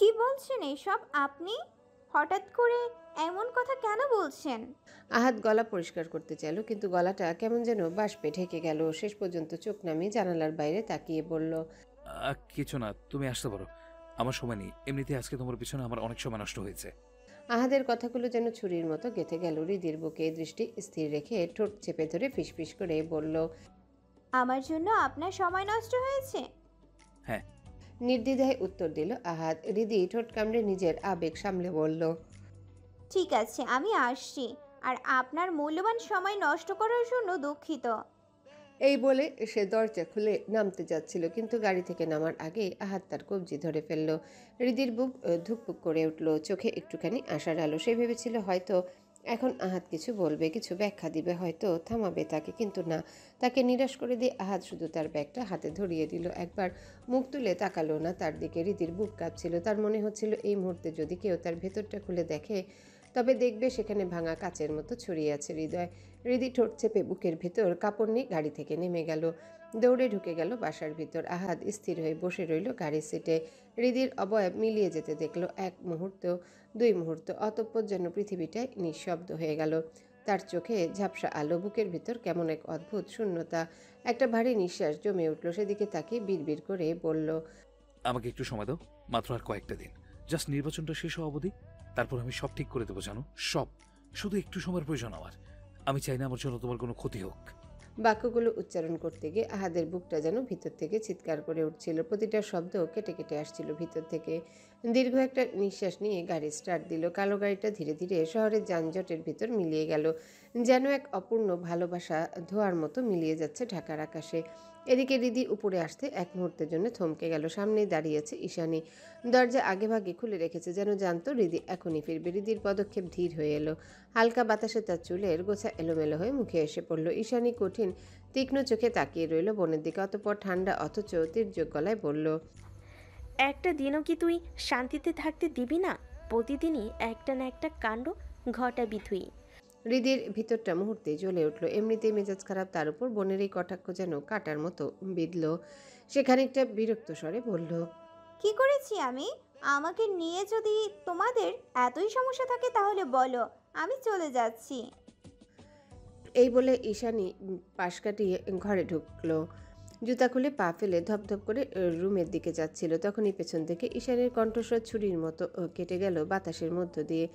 কি বলছেন এসব আপনি? হঠাৎ করে এমন কথা কেন বলছেন? আহাদ গলা পরিষ্কার করতে চাইল, কিন্তু গলাটা কেমন যেন বাষ্পে ঢেকে গেল। শেষ পর্যন্ত চোখ নামিয়ে জানালার বাইরে তাকিয়ে বলল, কিছু না, তুমি আসতে পারো। আমার সময় নেই, এমনিতে আজকে তোমার পিছনে আমার অনেক সময় নষ্ট হয়েছে। আহাদের কথাগুলো যেন ছুরির মতো গেঁথে গেল হৃদির বুকে। দৃষ্টি স্থির রেখে ঠোঁট চেপে ধরে ফিসফিস করে বলল, আমার জন্য আপনার সময় নষ্ট হয়েছে? হ্যাঁ। নির্দ্বিধায় উত্তর দিল আহাদ। হৃদি ঠোঁট কামড়ে নিজের আবেগ সামলে বলল, ঠিক আছে, আমি আসছি। আর আপনার মূল্যবান সময় নষ্ট করার জন্য দুঃখিত। এই বলে সে দরজা খুলে নামতে যাচ্ছিল, কিন্তু গাড়ি থেকে নামার আগেই আহাদ তার কবজি ধরে ফেলল। হৃদির বুক ধুকপুক করে উঠল, চোখে একটুখানি আশার আলো। সে ভেবেছিল হয়তো এখন আহাদ কিছু বলবে, কিছু ব্যাখ্যা দিবে, হয়তো থামাবে তাকে, কিন্তু না। তাকে নিরাশ করে দিয়ে আহাদ শুধু তার ব্যাগটা হাতে ধরিয়ে দিল। একবার মুখ তুলে তাকালো না তার দিকে। হৃদির বুক কাঁপছিল। তার মনে হচ্ছিল এই মুহূর্তে যদি কেউ তার ভেতরটা খুলে দেখে, তবে দেখবে সেখানে ভাঙা কাচের মতো ছড়িয়ে আছে হৃদয়। হৃদি ঠোঁট চেপে বুকের ভেতর কাপড় নিয়ে গাড়ি থেকে নেমে গেল, দৌড়ে ঢুকে গেল বাসার ভিতর। আহাদ স্থির হয়ে বসে রইল গাড়ির সিটে। হৃদির অবয়ব মিলিয়ে যেতে দেখলো, এক মুহূর্ত, দুই মুহূর্ত, অতঃপর যেন পৃথিবীটাই নিঃশব্দ হয়ে গেল। তার চোখে ঝাপসা আলো, বুকের ভিতর কেমন এক অদ্ভুত শূন্যতা। একটা ভারী নিঃশ্বাস জমে উঠল। সেদিকে তাকিয়ে বিড়বিড় করে বলল, আমাকে একটু সময় দাও, মাত্র আর কয়েকটা দিন। জাস্ট নির্বাচনটা শেষ হওয়া অবধি, তারপর আমি সব ঠিক করে দেবো, জানো? সব। শুধু একটু সময়ের প্রয়োজন আমার। আমি চাই না আমার জন্য তোমার কোনো ক্ষতি হোক। বাক্যগুলো উচ্চারণ করতে গিয়ে আহাদের বুকটা যেন ভিতর থেকে চিৎকার করে উঠছিল। প্রতিটা শব্দ কেটে কেটে আসছিল ভিতর থেকে। দীর্ঘ একটা নিঃশ্বাস নিয়ে গাড়ি স্টার্ট দিল। কালো গাড়িটা ধীরে ধীরে শহরের যানজটের ভিতর মিলিয়ে গেল, যেন এক অপূর্ণ ভালোবাসা ধোঁয়ার মতো মিলিয়ে যাচ্ছে ঢাকার আকাশে। এদিকে হৃদি উপরে আসতে এক মুহূর্তের জন্য থমকে গেল। সামনেই দাঁড়িয়ে আছে ঈশানী। দরজা আগেভাগে খুলে রেখেছে, যেন জানতো হৃদি এখনই ফিরবে। হৃদির পদক্ষেপ ধীর হয়ে এলো। হালকা বাতাসে তার চুলের গোছা এলোমেলো হয়ে মুখে এসে পড়ল। ঈশানী কঠিন তীক্ষ্ণ চোখে তাকিয়ে রইল বোনের দিকে। অতঃপর ঠান্ডা অথচ তীর্যক গলায় বলল, একটা দিনও কি তুই শান্তিতে থাকতে দিবি না? প্রতিদিনই একটা না একটা কাণ্ড ঘটাবি তুই। হৃদির ভিতরটা মুহূর্তে জ্বলে উঠল। এমনিতেই মেজাজ খারাপ, তার উপর বোনের এই কটাক্ষ যেন কাটার মতো বিঁধল। সে খানিকটা বিরক্ত স্বরে বলল, কি করেছি আমি? আমাকে নিয়ে যদি তোমাদের এতই সমস্যা থাকে তাহলে বলো, আমি চলে যাচ্ছি। এই বলে ঈশানী পাশ কাটিয়ে ঘরে ঢুকলো। জুতা খুলে পা ফেলে ধপধপ করে রুমের দিকে যাচ্ছিল, তখনই পেছন থেকে ঈশানীর কণ্ঠস্বর ছুরির মতো কেটে গেল বাতাসের মধ্য দিয়ে।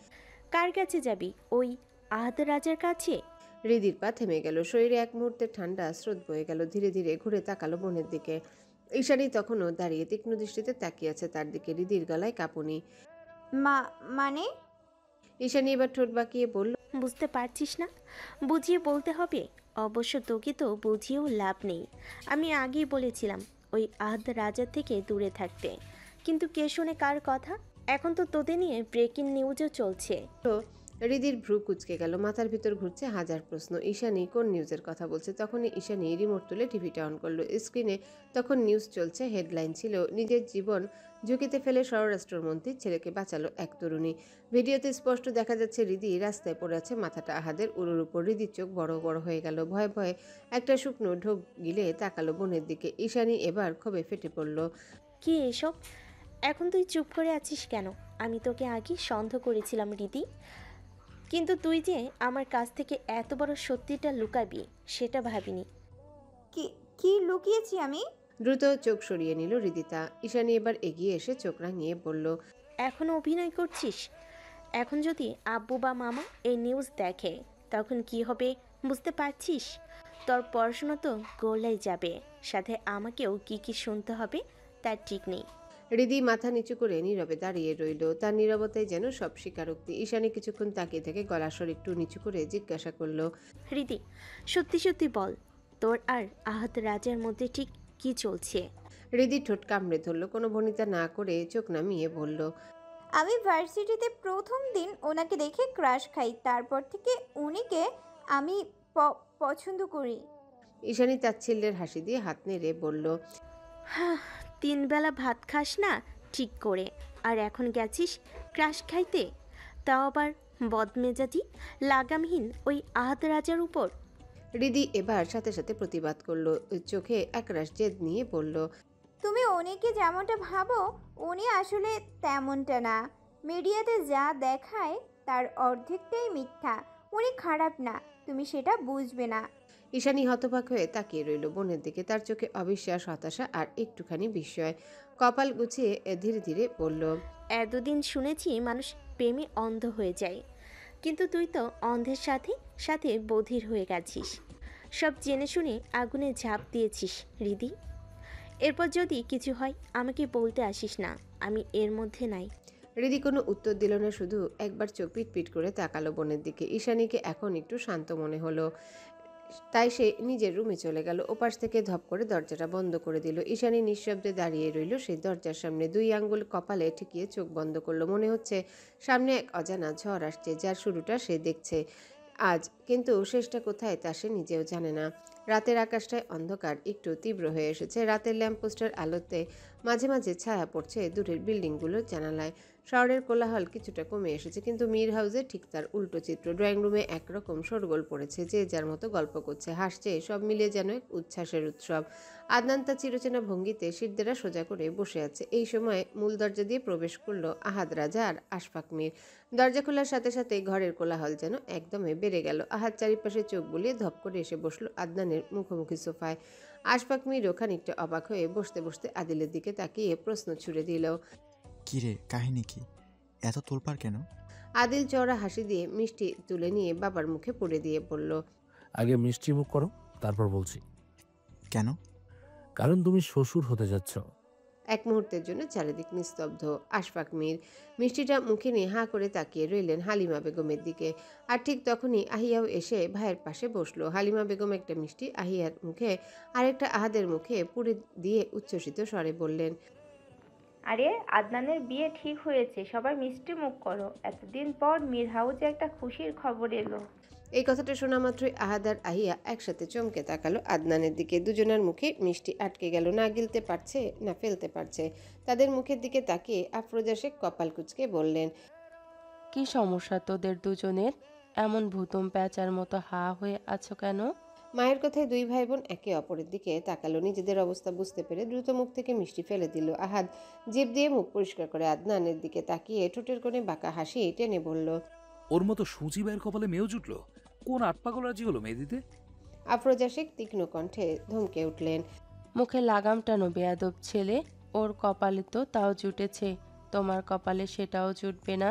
কার কাছে যাবি? ওই আহাদ রাজার কাছে? হৃদির পা থেমে গেল। শরীরে এক মুহূর্তে ঠান্ডা স্রোত বয়ে গেল। ধীরে ধীরে ঘুরে তাকালো বোনের দিকে। ঈশানী তখনও দাঁড়িয়ে তীক্ষ্ণ দৃষ্টিতে তাকিয়ে আছে তার দিকে। হৃদির গলায় কাঁপুনি। মা মানে? ঈশানী এবার ঠোঁট বাঁকিয়ে বলল, বুঝতে পারছিস না? বুঝিয়ে বলতে হবে? অবশ্য তোকে তো বুঝিয়েও লাভ নেই। আমি আগেই বলেছিলাম ওই আহাদ রাজার থেকে দূরে থাকতে, কিন্তু কে শোনে কার কথা? এখন তো তোদের নিয়ে ব্রেকিং নিউজও চলছে। হৃদির ভ্রু কুঁচকে গেল। মাথার ভিতর ঘুরছে হাজার প্রশ্ন। ঈশানী কোন নিউজের কথা বলছে? তখনই ঈশানী রিমোট তুলে টিভিটা অন করলো। স্ক্রিনে তখন নিউজ চলছে। হেডলাইন ছিল, নিজের জীবন ঝুঁকিতে ফেলে স্বরাষ্ট্রমন্ত্রীর ছেলেকে বাঁচালো এক তরুণী। ভিডিওতে স্পষ্ট দেখা যাচ্ছে হৃদি রাস্তায় পড়ে আছে, মাথাটা আহাদের উড়োর উপর। হৃদির চোখ বড় বড় হয়ে গেল। ভয়ে ভয়ে একটা শুকনো ঢোক গিলে তাকালো বোনের দিকে। ঈশানী এবার ক্ষোভে ফেটে পড়ল। কি এসব? এখন তুই চুপ করে আছিস কেন? আমি তোকে আগে সন্দেহ করেছিলাম রীতি, কিন্তু তুই যে আমার কাছ থেকে এত বড় সত্যিটা লুকাবি সেটা ভাবিনি। কি কি লুকিয়েছি আমি? দ্রুত চোখ সরিয়ে নিল হৃদিতা। ঈশানী এবার এগিয়ে এসে চোখ রাঙিয়ে বলল, এখনও অভিনয় করছিস? এখন যদি আব্বু বা মামা এই নিউজ দেখে তখন কি হবে বুঝতে পারছিস? তোর পড়াশোনা তো গোল্লাই যাবে, সাথে আমাকেও কি কি শুনতে হবে তার ঠিক নেই। হৃদি মাথা নিচু করে নীরবে দাঁড়িয়ে রইল। তার নীরবতায় যেন সব স্বীকারোক্তি। ঈশানী কিছুক্ষণ তাকিয়ে থেকে গলা স্বর একটু নিচু করে জিজ্ঞাসা করল, রীতি, সত্যি সত্যি বল, তোর আর আহাত রাজার মধ্যে ঠিক কি চলছে? হৃদি ঠোঁট কামড়ে ধরল। কোনো ভনিতা না করে চোখ নামিয়ে বলল, আমি ভার্সিটিতে প্রথম দিন ওনাকে দেখে ক্রাশ খাই, তারপর থেকে উনিকে আমি পছন্দ করি। ঈশানী তাচ্ছিল্যের হাসি দিয়ে হাত নেড়ে বলল, হ্যাঁ, 3 বেলা ভাত খাস না ঠিক করে, আর এখন গেছিস ক্রাশ খাইতে, তাও আবার বদমেজাজি লাগামহীন ওই আহাদ রাজার উপর। হৃদি এবার সাথে সাথে প্রতিবাদ করল। চোখে একরাশ জেদ নিয়ে বলল, তুমি উনিকে যেমনটা ভাবো উনি আসলে তেমনটা না। মিডিয়াতে যা দেখায় তার অর্ধেকটাই মিথ্যা। উনি খারাপ না, তুমি সেটা বুঝবে না। ঈশানী হতবাক হয়ে তাকিয়ে রইল বোনের দিকে, তার চোখে অবিশ্বাস, হতাশা আর একটুখানি বিস্ময়। কপাল গুছিয়ে ধীরে ধীরে বলল, এতদিন শুনেছি মানুষ প্রেমে অন্ধ হয়ে যায়, কিন্তু তুই তো অন্ধের সাথে সাথে বধির হয়ে গেছিস। সব জেনে শুনে আগুনে ঝাঁপ দিয়েছিস হৃদি। এরপর যদি কিছু হয় আমাকে বলতে আসিস না, আমি এর মধ্যে নাই। হৃদি কোনো উত্তর দিল না, শুধু একবার চোখ পিট পিট করে তাকালো বোনের দিকে। ঈশানীকে এখন একটু শান্ত মনে হলো, তাই সে নিজের রুমে চলে গেল। ওপাশ থেকে ধপ করে দরজাটা বন্ধ করে দিল। ঈশানী নিঃশব্দে দাঁড়িয়ে রইল সেই দরজার সামনে, 2 আঙ্গুল কপালে ঠেকিয়ে চোখ বন্ধ করলো। মনে হচ্ছে সামনে এক অজানা ঝড় আসছে, যার শুরুটা সে দেখছে আজ, কিন্তু শেষটা কোথায় তা সে নিজেও জানে না। রাতের আকাশটায় অন্ধকার একটু তীব্র হয়ে এসেছে। রাতের ল্যাম্পপোস্টের আলোতে মাঝে মাঝে ছায়া পড়ছে দূরের বিল্ডিংগুলোর জানালায়। শহরের কোলাহল কিছুটা কমে এসেছে, কিন্তু মীর হাউসে ঠিক তার উল্টো চিত্র। ড্রয়িং রুমে একরকম শোরগোল পড়েছে, যে যার মতো গল্প করছে, হাসছে, সব মিলিয়ে যেন এক উচ্ছ্বাসের উৎসব। আদনান তার চিরচেনা ভঙ্গিতে সিদ্ধেরা সোজা করে বসে আছে। এই সময় মূল দরজা দিয়ে প্রবেশ করলো আহাদ রাজা আর আশফাক মীর। দরজা খোলার সাথে সাথে ঘরের কোলাহল যেন একদমে বেড়ে গেল। আহাদ চারিপাশে চোখ বুলিয়ে ধপ করে এসে বসলো আদনানের মুখোমুখি সোফায়। আশফাক মীরও খানিকটা অবাক হয়ে বসতে বসতে আদিলের দিকে তাকিয়ে প্রশ্ন ছুড়ে দিল, কি রে, কাহিনী কি? এত তোলপাড় কেন? আদিল চওড়া হাসি দিয়ে মিষ্টি তুলে নিয়ে বাবার মুখে পুড়ে দিয়ে বলল, আগে মিষ্টি মুখ করো, তারপর বলছি। কেন? কারণ তুমি শ্বশুর হতে যাচ্ছ। এক মুহূর্তের জন্য চারিদিক নিস্তব্ধ। আশফাক মীর মিষ্টিটা মুখে নিয়ে হাঁ করে তাকিয়ে রইলেন হালিমা বেগমের দিকে। আর ঠিক তখনই আহিয়াও এসে ভাইয়ের পাশে বসলো। হালিমা বেগম একটা মিষ্টি আহিয়ার মুখে আরেকটা আহাদের মুখে পুড়ে দিয়ে উচ্ছ্বসিত স্বরে বললেন, আরে আদনানের বিয়ে ঠিক হয়েছে, সবাই মিষ্টি মুখ করো। এতদিন পর মীর হাউজে একটা খুশির খবর এলো। এই কথাটা শোনা মাত্রই আহাদ আর আহিয়া একসাথে চমকে তাকালো আদনানের দিকে। দুজনের মুখে মিষ্টি আটকে গেল, না গিলতে পারছে না ফেলতে পারছে। তাদের মুখের দিকে তাকিয়ে আফরোজা শেখ কপাল কুঁচকে বললেন, কি সমস্যা তোদের দুজনের? এমন ভূতম প্যাঁচার মতো হা হয়ে আছো কেন? মায়ের কথায় 2 ভাই বোন একে অপরের দিকে তাকালো। নিজেদের অবস্থা বুঝতে পেরে দ্রুত মুখ থেকে মিষ্টি ফেলে দিল। আহাদ জিভ দিয়ে মুখ পরিষ্কার করে আদনানের দিকে তাকিয়ে ঠোঁটের কোণে বাঁকা হাসি টেনে বলল, ওর মতো সুচি ভাইয়ের কপালে মেয়েও জুটলো? কোন আটপাগল রাজি হলো মেয়ে দিতে? আফরোজা শেখ তীক্ষ্ণ কণ্ঠে ধমকে উঠলেন, মুখে লাগাম টানো বেয়াদব ছেলে। ওর কপালে তো তাও জুটেছে, তোমার কপালে সেটাও জুটবে না?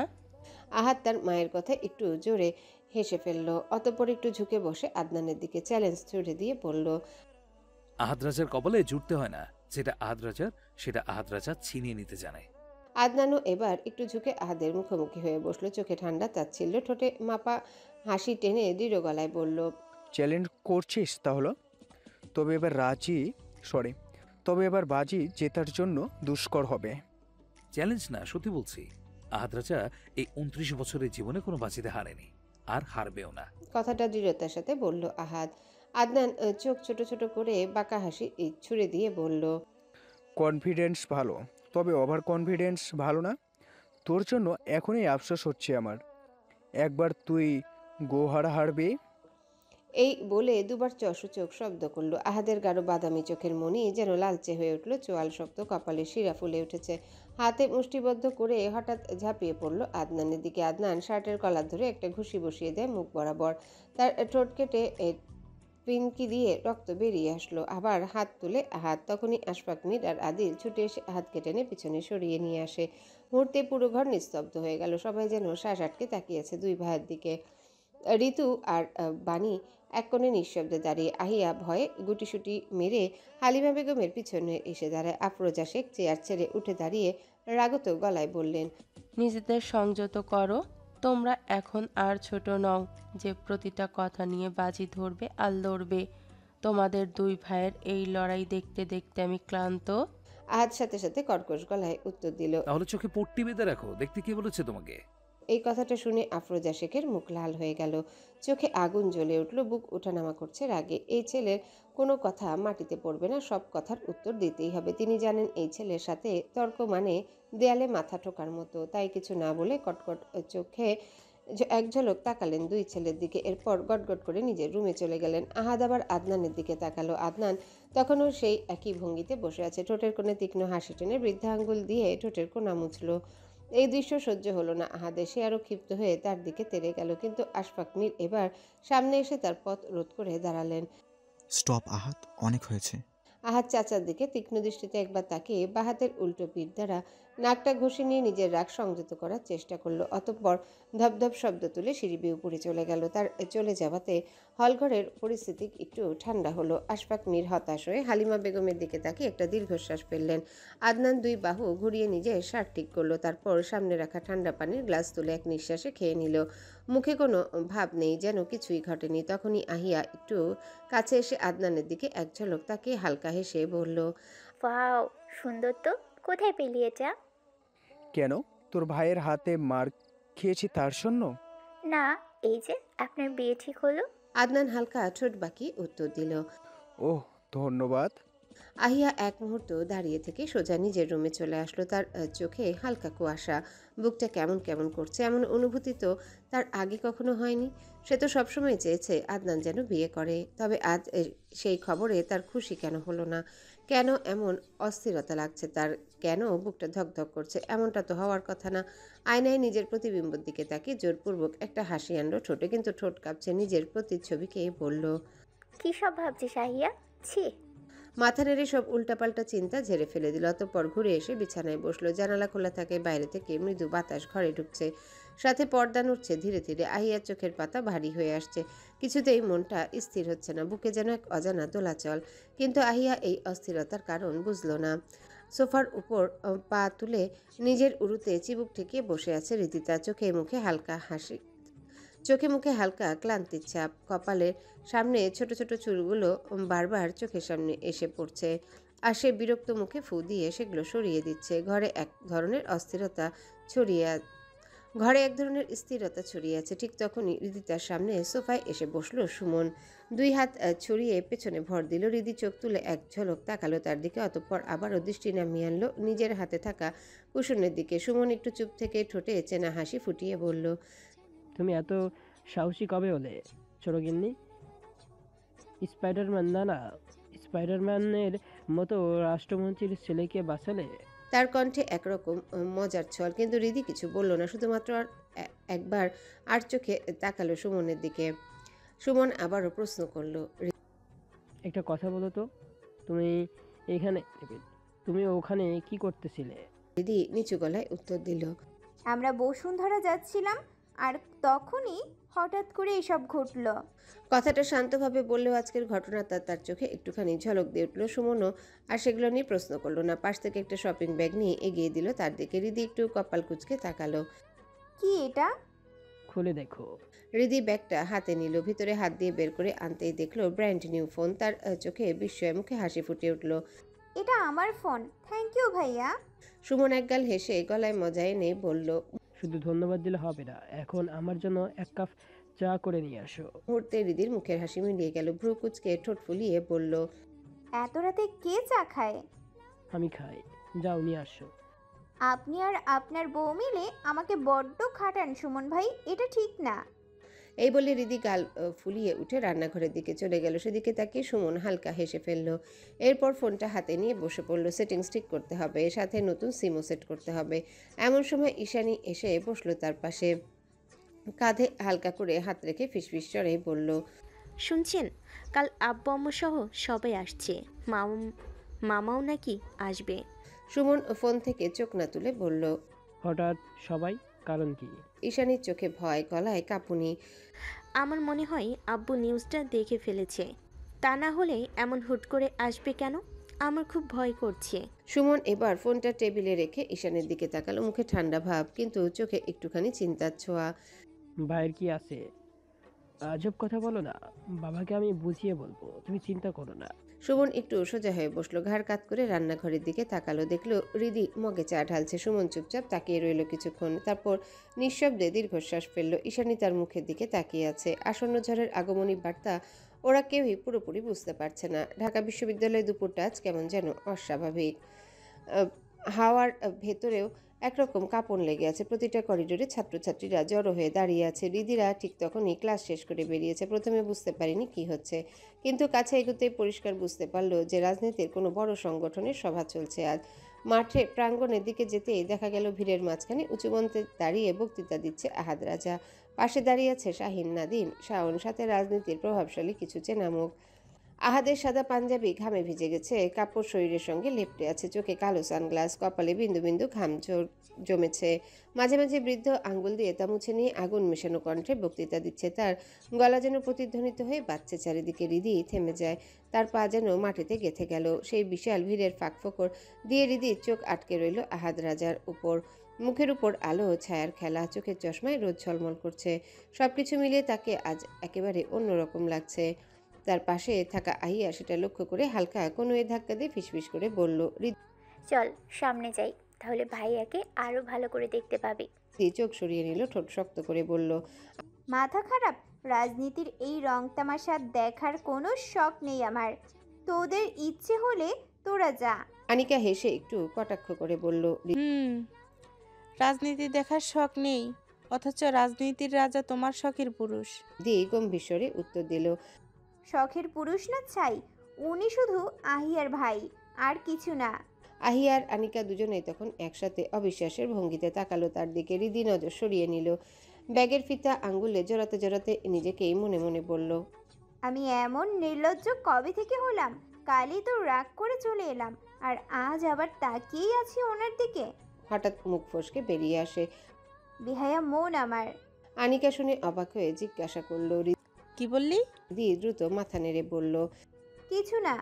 আহাদ তার মায়ের কথা একটু জোরে হেসে ফেলল। অতঃপর একটু ঝুঁকে বসে আদনানের দিকে চ্যালেঞ্জ ছুড়ে দিয়ে বলল, আহাদ রাজার কপালে জুটতে হয় না, যেটা আহাদ রাজার সেটা আহাদ রাজা ছিনিয়ে নিতে জানে। আদনানও এবার একটু ঝুঁকে আহাদের মুখোমুখি হয়ে বসলো। চোখে ঠান্ডা তাচ্ছিল্য, ঠোঁটে মাপা হাসি টেনে দৃঢ় গলায় বলল, চ্যালেঞ্জ করছিস তাহলে? তবে এবার বাজি জেতার জন্য দুষ্কর হবে। চ্যালেঞ্জ না, সত্যি বলছি। আহাদ রাজা এই 29 বছরের জীবনে কোনো বাজিতে হারেনি, আর হারবেও না। কথাটা দৃঢ়তার সাথে বলল আহাদ। আদনান চোখ ছোট ছোট করে বাঁকা হাসি ছুড়ে দিয়ে বলল, কনফিডেন্স ভালো, তবে ওভার কনফিডেন্স ভালো না। তোর জন্য এখনই আফসোস হচ্ছে আমার। একবার তুই গোহারা হারবি। এই বলে দুবার চোখ শব্দ করলো। আহাদের গাঢ় বাদামি চোখের মনি যেন লালচে হয়ে উঠল, চোয়াল শক্ত, কপালে শিরা ফুলে উঠেছে। হাতে মুষ্টিবদ্ধ করে হঠাৎ ঝাঁপিয়ে পড়লো আদনানের দিকে। আদনান শার্টের কলার ধরে একটা ঘুষি বসিয়ে দেয় মুখ বরাবর। তার ঠোঁট কেটে পিনকি দিয়ে রক্ত বেরিয়ে আসলো। আবার হাত তুলে আহাদ। তখনই আশফাক মীর আর আদিল ছুটে এসে হাতকে টেনে পিছনে সরিয়ে নিয়ে আসে। মুহূর্তে পুরো ঘর নিস্তব্ধ হয়ে গেল। সবাই যেন শ্বাস আটকে তাকিয়েছে 2 ভাইয়ের দিকে। ঋতু আর বাণী এক কোণে নিঃশব্দে দাঁড়িয়ে। আহিয়া ভয়ে গুটিসুটি মেরে হালিমা বেগমের পিছনে এসে দাঁড়ায়। আফরোজা শেখ চেয়ার ছেড়ে উঠে দাঁড়িয়ে রাগত গলায় বললেন, নিজেদের সংযত করো, তোমরা এখন আর ছোট নও যে প্রতিটা কথা নিয়ে বাজি ধরবে আর লড়বে। তোমাদের 2 ভাইয়ের এই লড়াই দেখতে দেখতে আমি ক্লান্ত। আহাদ সাথে সাথে কর্কশ গলায় উত্তর দিল, তাহলে চোখে পট্টি বেঁধে রাখো, দেখতে কে বলেছে তোমাকে? এই কথাটা শুনে আফরোজা শেখের মুখ লাল হয়ে গেল, চোখে আগুন জ্বলে উঠল, বুক ওঠানামা করছে রাগে। এই ছেলের কোনো কথা মাটিতে পড়বে না, সব কথার উত্তর দিতেই হবে। তিনি জানেন এই ছেলের সাথে তর্ক মানে দেয়ালে মাথা ঠোকার মতো। তাই কিছু না বলে কটকট চোখে এক ঝলক তাকালেন দুই ছেলের দিকে, এরপর গটগট করে নিজের রুমে চলে গেলেন। আহাদ আবার আদনানের দিকে তাকালো। আদনান তখনও সেই একই ভঙ্গিতে বসে আছে, ঠোঁটের কোণে তীক্ষ্ণ হাসি টেনে বৃদ্ধা আঙ্গুল দিয়ে ঠোঁটের কোণা মুছল। এই দৃশ্য সহ্য হলো না আহাদের, সে আরও ক্ষিপ্ত হয়ে তার দিকে তেড়ে গেল, কিন্তু আশফাক মীর এবার সামনে এসে তার পথ রোধ করে দাঁড়ালেন। স্টপ আহাত, অনেক হয়েছে। আহাদ চাচার দিকে তীক্ষ্ণ দৃষ্টিতে একবার তাকিয়ে বাহাতের উল্টো পিঠ দ্বারা নাকটা ঘষে নিয়ে নিজের রাগ সংযত করার চেষ্টা করলো। অতঃপর ধপধপ শব্দ তুলে সিঁড়ি বেয়ে উপরে চলে গেল। তার চলে যাওয়াতে হলঘরের পরিস্থিতি একটু ঠান্ডা হলো। আশফাক মীর হতাশ হয়ে হালিমা বেগমের দিকে তাকিয়ে একটা দীর্ঘশ্বাস ফেললেন। আদনান দুই বাহু ঘুরিয়ে নিজে শার্ট ঠিক করলো, তারপর সামনে রাখা ঠান্ডা পানির গ্লাস তুলে এক নিঃশ্বাসে খেয়ে নিল। মুখে কোনো ভাব নেই, যেন কিছুই ঘটেনি। তখনই আহিয়া একটু কাছে এসে আদনানের দিকে এক ঝলক তাকিয়ে হালকা হেসে বলল, ওয়াও, সুন্দর তো। কোথায় পেলি এটা? কেন, তোর ভাইয়ের হাতে মার খেয়েছি তার জন্য? না, এই যে আপনার বিয়ে ঠিক হলো। আদনান হালকা ঠোঁট বাঁকি উত্তর দিল। ওহ, ধন্যবাদ। আহিয়া এক মুহূর্ত দাঁড়িয়ে থেকে সোজা নিজের রুমে চলে আসলো। তার চোখে হালকা কুয়াশা, বুকটা কেমন কেমন করছে। এমন অনুভূতি তো তার আগে কখনো হয়নি। সে তো সবসময় চেয়েছে আদনান যেন বিয়ে করে, তবে আজ সেই খবরে তার খুশি কেন হলো না? কেন এমন অস্থিরতা লাগছে তার? কেন বুকটা ধকধক করছে? এমনটা তো হওয়ার কথা না। আয়নায় নিজের প্রতিবিম্বর দিকে তাকিয়ে জোরপূর্বক একটা হাসি আনলো ঠোঁটে, কিন্তু ঠোঁট কাঁপছে। নিজের প্রতিচ্ছবিকে বলল, কি সব ভাবছিস আহিয়া? ছি। মাথা নেড়ে সব উল্টাপাল্টা চিন্তা ঝেড়ে ফেলে দিল। অতঃপর ঘুরে এসে বিছানায় বসলো। জানালা খোলা থাকে, বাইরে থেকে মৃদু বাতাস ঘরে ঢুকছে, সাথে পর্দা নড়ছে ধীরে ধীরে। আহিয়ার চোখের পাতা ভারী হয়ে আসছে, কিছুতেই মনটা স্থির হচ্ছে না, বুকে যেন এক অজানা দোলাচল। কিন্তু আহিয়া এই অস্থিরতার কারণ বুঝলো না। সোফার উপর পা তুলে নিজের উরুতে চিবুক ঠেকিয়ে বসে আছে রিদিতা। চোখে মুখে হালকা ক্লান্তির ছাপ, কপালের সামনে ছোট ছোট চুলগুলো বারবার চোখের সামনে এসে পড়ছে, আর সে বিরক্ত মুখে ফু দিয়ে সেগুলো সরিয়ে দিচ্ছে। ঘরে এক ধরনের স্থিরতা ছড়িয়ে আছে। ঠিক তখনই রিদিতার সামনে সোফায় এসে বসলো সুমন। দুই হাত ছড়িয়ে পেছনে ভর দিল। রিদি চোখ তুলে এক ঝলক তাকালো তার দিকে, অতঃপর আবারও দৃষ্টি নামিয়ে আনলো নিজের হাতে থাকা কুশনের দিকে। সুমন একটু চুপ থেকে ঠোঁটে চেনা হাসি ফুটিয়ে বলল, তুমি এত সাহসী কবে হলে ছোট গিন্নি? স্পাইডারম্যান না স্পাইডারম্যানের মতো রাষ্ট্রমন্ত্রীর ছেলেকে বাঁচালে। তার কণ্ঠে একরকম মজার ছল, কিন্তু রিদি কিছু বলল না, শুধুমাত্র একবার আর চোখে তাকালো সুমনের দিকে। সুমন আবারও প্রশ্ন করলো, একটা কথা বলো তো, তুমি এখানে তুমি ওখানে কি করতেছিলে? রিদি নিচু গলায় উত্তর দিল, আমরা বসুন্ধরা যাচ্ছিলাম, আর তখনই হঠাৎ করে এসব ঘটলো। কথাটা শান্তভাবে বললেও আজকের ঘটনা তার চোখে একটুখানি ঝলক দিয়ে উঠল। সুমনও আর সেগুলো নিয়ে প্রশ্ন করলো না, পাশ থেকে একটা শপিং ব্যাগ নিয়ে এগিয়ে দিল তার দিকে। রিদি একটু কপাল কুঁচকে তাকালো। কি এটা? খুলে দেখো। রিদি ব্যাগটা হাতে নিল, ভিতরে হাত দিয়ে বের করে আনতেই দেখলো ব্র্যান্ড নিউ ফোন। তার চোখে বিস্ময়, মুখে হাসি ফুটে উঠল। এটা আমার ফোন, থ্যাংক ইউ ভাইয়া। সুমন একগাল হেসে গলায় মজা এনে বলল, শুধু ধন্যবাদ দিলে হবে না, এখন আমার জন্য এক কাপ চা করে নিয়ে আসো। মুহূর্তে রিদির মুখের হাসি মিলিয়ে গেল, ভ্রু কুচকে ঠোঁট ফুলিয়ে বলল, এত রাতে কে চা খায়? আমি খাই, যাও নিয়ে আসো। আপনি আর আপনার বউ মিলে আমাকে বড্ড খাটান সুমন ভাই, এটা ঠিক না। এই বলে রিদি গাল ফুলিয়ে উঠে রান্নাঘরের দিকে চলে গেল। সেদিকে তাকিয়ে সুমন হালকা হেসে ফেলল। এরপর ফোনটা হাতে নিয়ে বসে পড়ল। সেটিংস ঠিক করতে হবে, সাথে নতুন সিমও সেট করতে হবে। এমন সময় ঈশানী এসে বসলো তার পাশে, কাঁধে হালকা করে হাত রেখে ফিসফিস চড়ে বলল, শুনছেন, কাল আব্বু আম্মু সহ সবাই আসছে, মামাও নাকি আসবে। সুমন ফোন থেকে চোখ না তুলে বলল, হঠাৎ সবাই, কারণ কি? ঈশানীর চোখে ভয়, গলায় কাঁপুনি। আমার মনে হয় আব্বু নিউজটা দেখে ফেলেছে, তা না হলে এমন হুট করে আসবে কেন? আমার খুব ভয় করছে। সুমন এবার ফোনটা টেবিলে রেখে ঈশানের দিকে তাকালো, মুখে ঠান্ডা ভাব, কিন্তু চোখে একটুখানি চিন্তার ছোঁয়া। ভাইয়ের কি আছে? আজব কথা বলো না, বাবাকে আমি বুঝিয়ে বলবো, তুমি চিন্তা করো না। সুমন একটু সোজা হয়ে বসলো, ঘাড় কাত করে রান্নাঘরের দিকে তাকালো, দেখলো রিদি মগে চা ঢালছে। সুমন চুপচাপ তাকিয়ে রইল কিছুক্ষণ, তারপর নিঃশব্দে দীর্ঘশ্বাস ফেললো। ঈশানী তার মুখের দিকে তাকিয়ে আছে। আসন্ন ঝড়ের আগমনী বার্তা ওরা কেউই পুরোপুরি বুঝতে পারছে না। ঢাকা বিশ্ববিদ্যালয়ে দুপুরটা আজ কেমন যেন অস্বাভাবিক। হাওয়ার ভেতরেও একরকম কাঁপন লেগে আছে। প্রতিটা করিডোরে ছাত্রছাত্রীরা জড়ো হয়ে দাঁড়িয়ে আছে। রিদিরা ঠিক তখনই ক্লাস শেষ করে বেরিয়েছে। প্রথমে বুঝতে পারিনি কি হচ্ছে, কিন্তু কাছে এগোতেই পরিষ্কার বুঝতে পারলো যে রাজনীতির কোনো বড় সংগঠনের সভা চলছে আজ। মাঠে প্রাঙ্গণের দিকে যেতেই দেখা গেল ভিড়ের মাঝখানে উঁচু মঞ্চে দাঁড়িয়ে বক্তৃতা দিচ্ছে আহাদ রাজা। পাশে দাঁড়িয়ে আছে শাহিন, নাদিম, শাওন, সাথে রাজনীতির প্রভাবশালী কিছু চেনা মুখ। আহাদের সাদা পাঞ্জাবি ঘামে ভিজে গেছে, কাপড় শরীরের সঙ্গে লেপ্টে আছে, চোখে কালো সানগ্লাস, কপালে বিন্দু বিন্দু ঘাম জমেছে। মাঝে মাঝে বৃদ্ধ আঙ্গুল দিয়ে তা মুছে নিয়ে আগুন মেশানো কণ্ঠে বক্তৃতা দিচ্ছে। তার গলা যেন প্রতিধ্বনিত হয়ে বাজছে চারিদিকে। রিদি থেমে যায়, তার পা যেন মাটিতে গেঁথে গেল। সেই বিশাল ভিড়ের ফাঁকফোকর দিয়ে রিদির চোখ আটকে রইল আহাদ রাজার উপর। মুখের উপর আলো ছায়ার খেলা, চোখের চশমায় রোদ ঝলমল করছে। সবকিছু মিলিয়ে তাকে আজ একেবারে অন্যরকম লাগছে। তার পাশে থাকা আহিয়া সেটা লক্ষ্য করে হালকা কোনো ধাক্কা দিয়ে ফিসফিস করে বলল, চল সামনে যাই, তাহলে ভাইয়াকে আরো ভালো করে দেখতে পাবি। রিদি চোখ সরিয়ে নিল, ঠোঁট শক্ত করে বলল, মাথা খারাপ? রাজনীতির এই রং তামাশা দেখার কোনো শখ নেই আমার। তোদের ইচ্ছে হলে তোরা যা। আনিকা হেসে একটু কটাক্ষ করে বলল, রাজনীতি দেখার শখ নেই, অথচ রাজনীতির রাজা তোমার শখের পুরুষ। রিদি গম্ভীর স্বরে উত্তর দিল, শখের পুরুষ না ছাই, উনি শুধু আহিয়ার ভাই, আর কিছু না। আহিয়া আর আনিকা দুজনেই তখন একসাথে অবিশ্বাসের ভঙ্গিতে তাকালো তার দিকে। রিদি নজর সরিয়ে নিল, ব্যাগের ফিতা আঙ্গুলে জড়াতে জড়াতে নিজেকেই মনে মনে বলল, আমি এমন নির্লজ্জ কবে থেকে হলাম? কালই তো রাগ করে চলে এলাম, আর আজ আবার তাকিয়েই আছি ওনার দিকে। হঠাৎ মুখ ফসকে বেরিয়ে আসে, বেহায়া মন আমার। আনিকা শুনে অবাক হয়ে জিজ্ঞাসা করলো, কি বললি? রিদি দ্রুত মাথা নেড়ে বলল, কিছু না।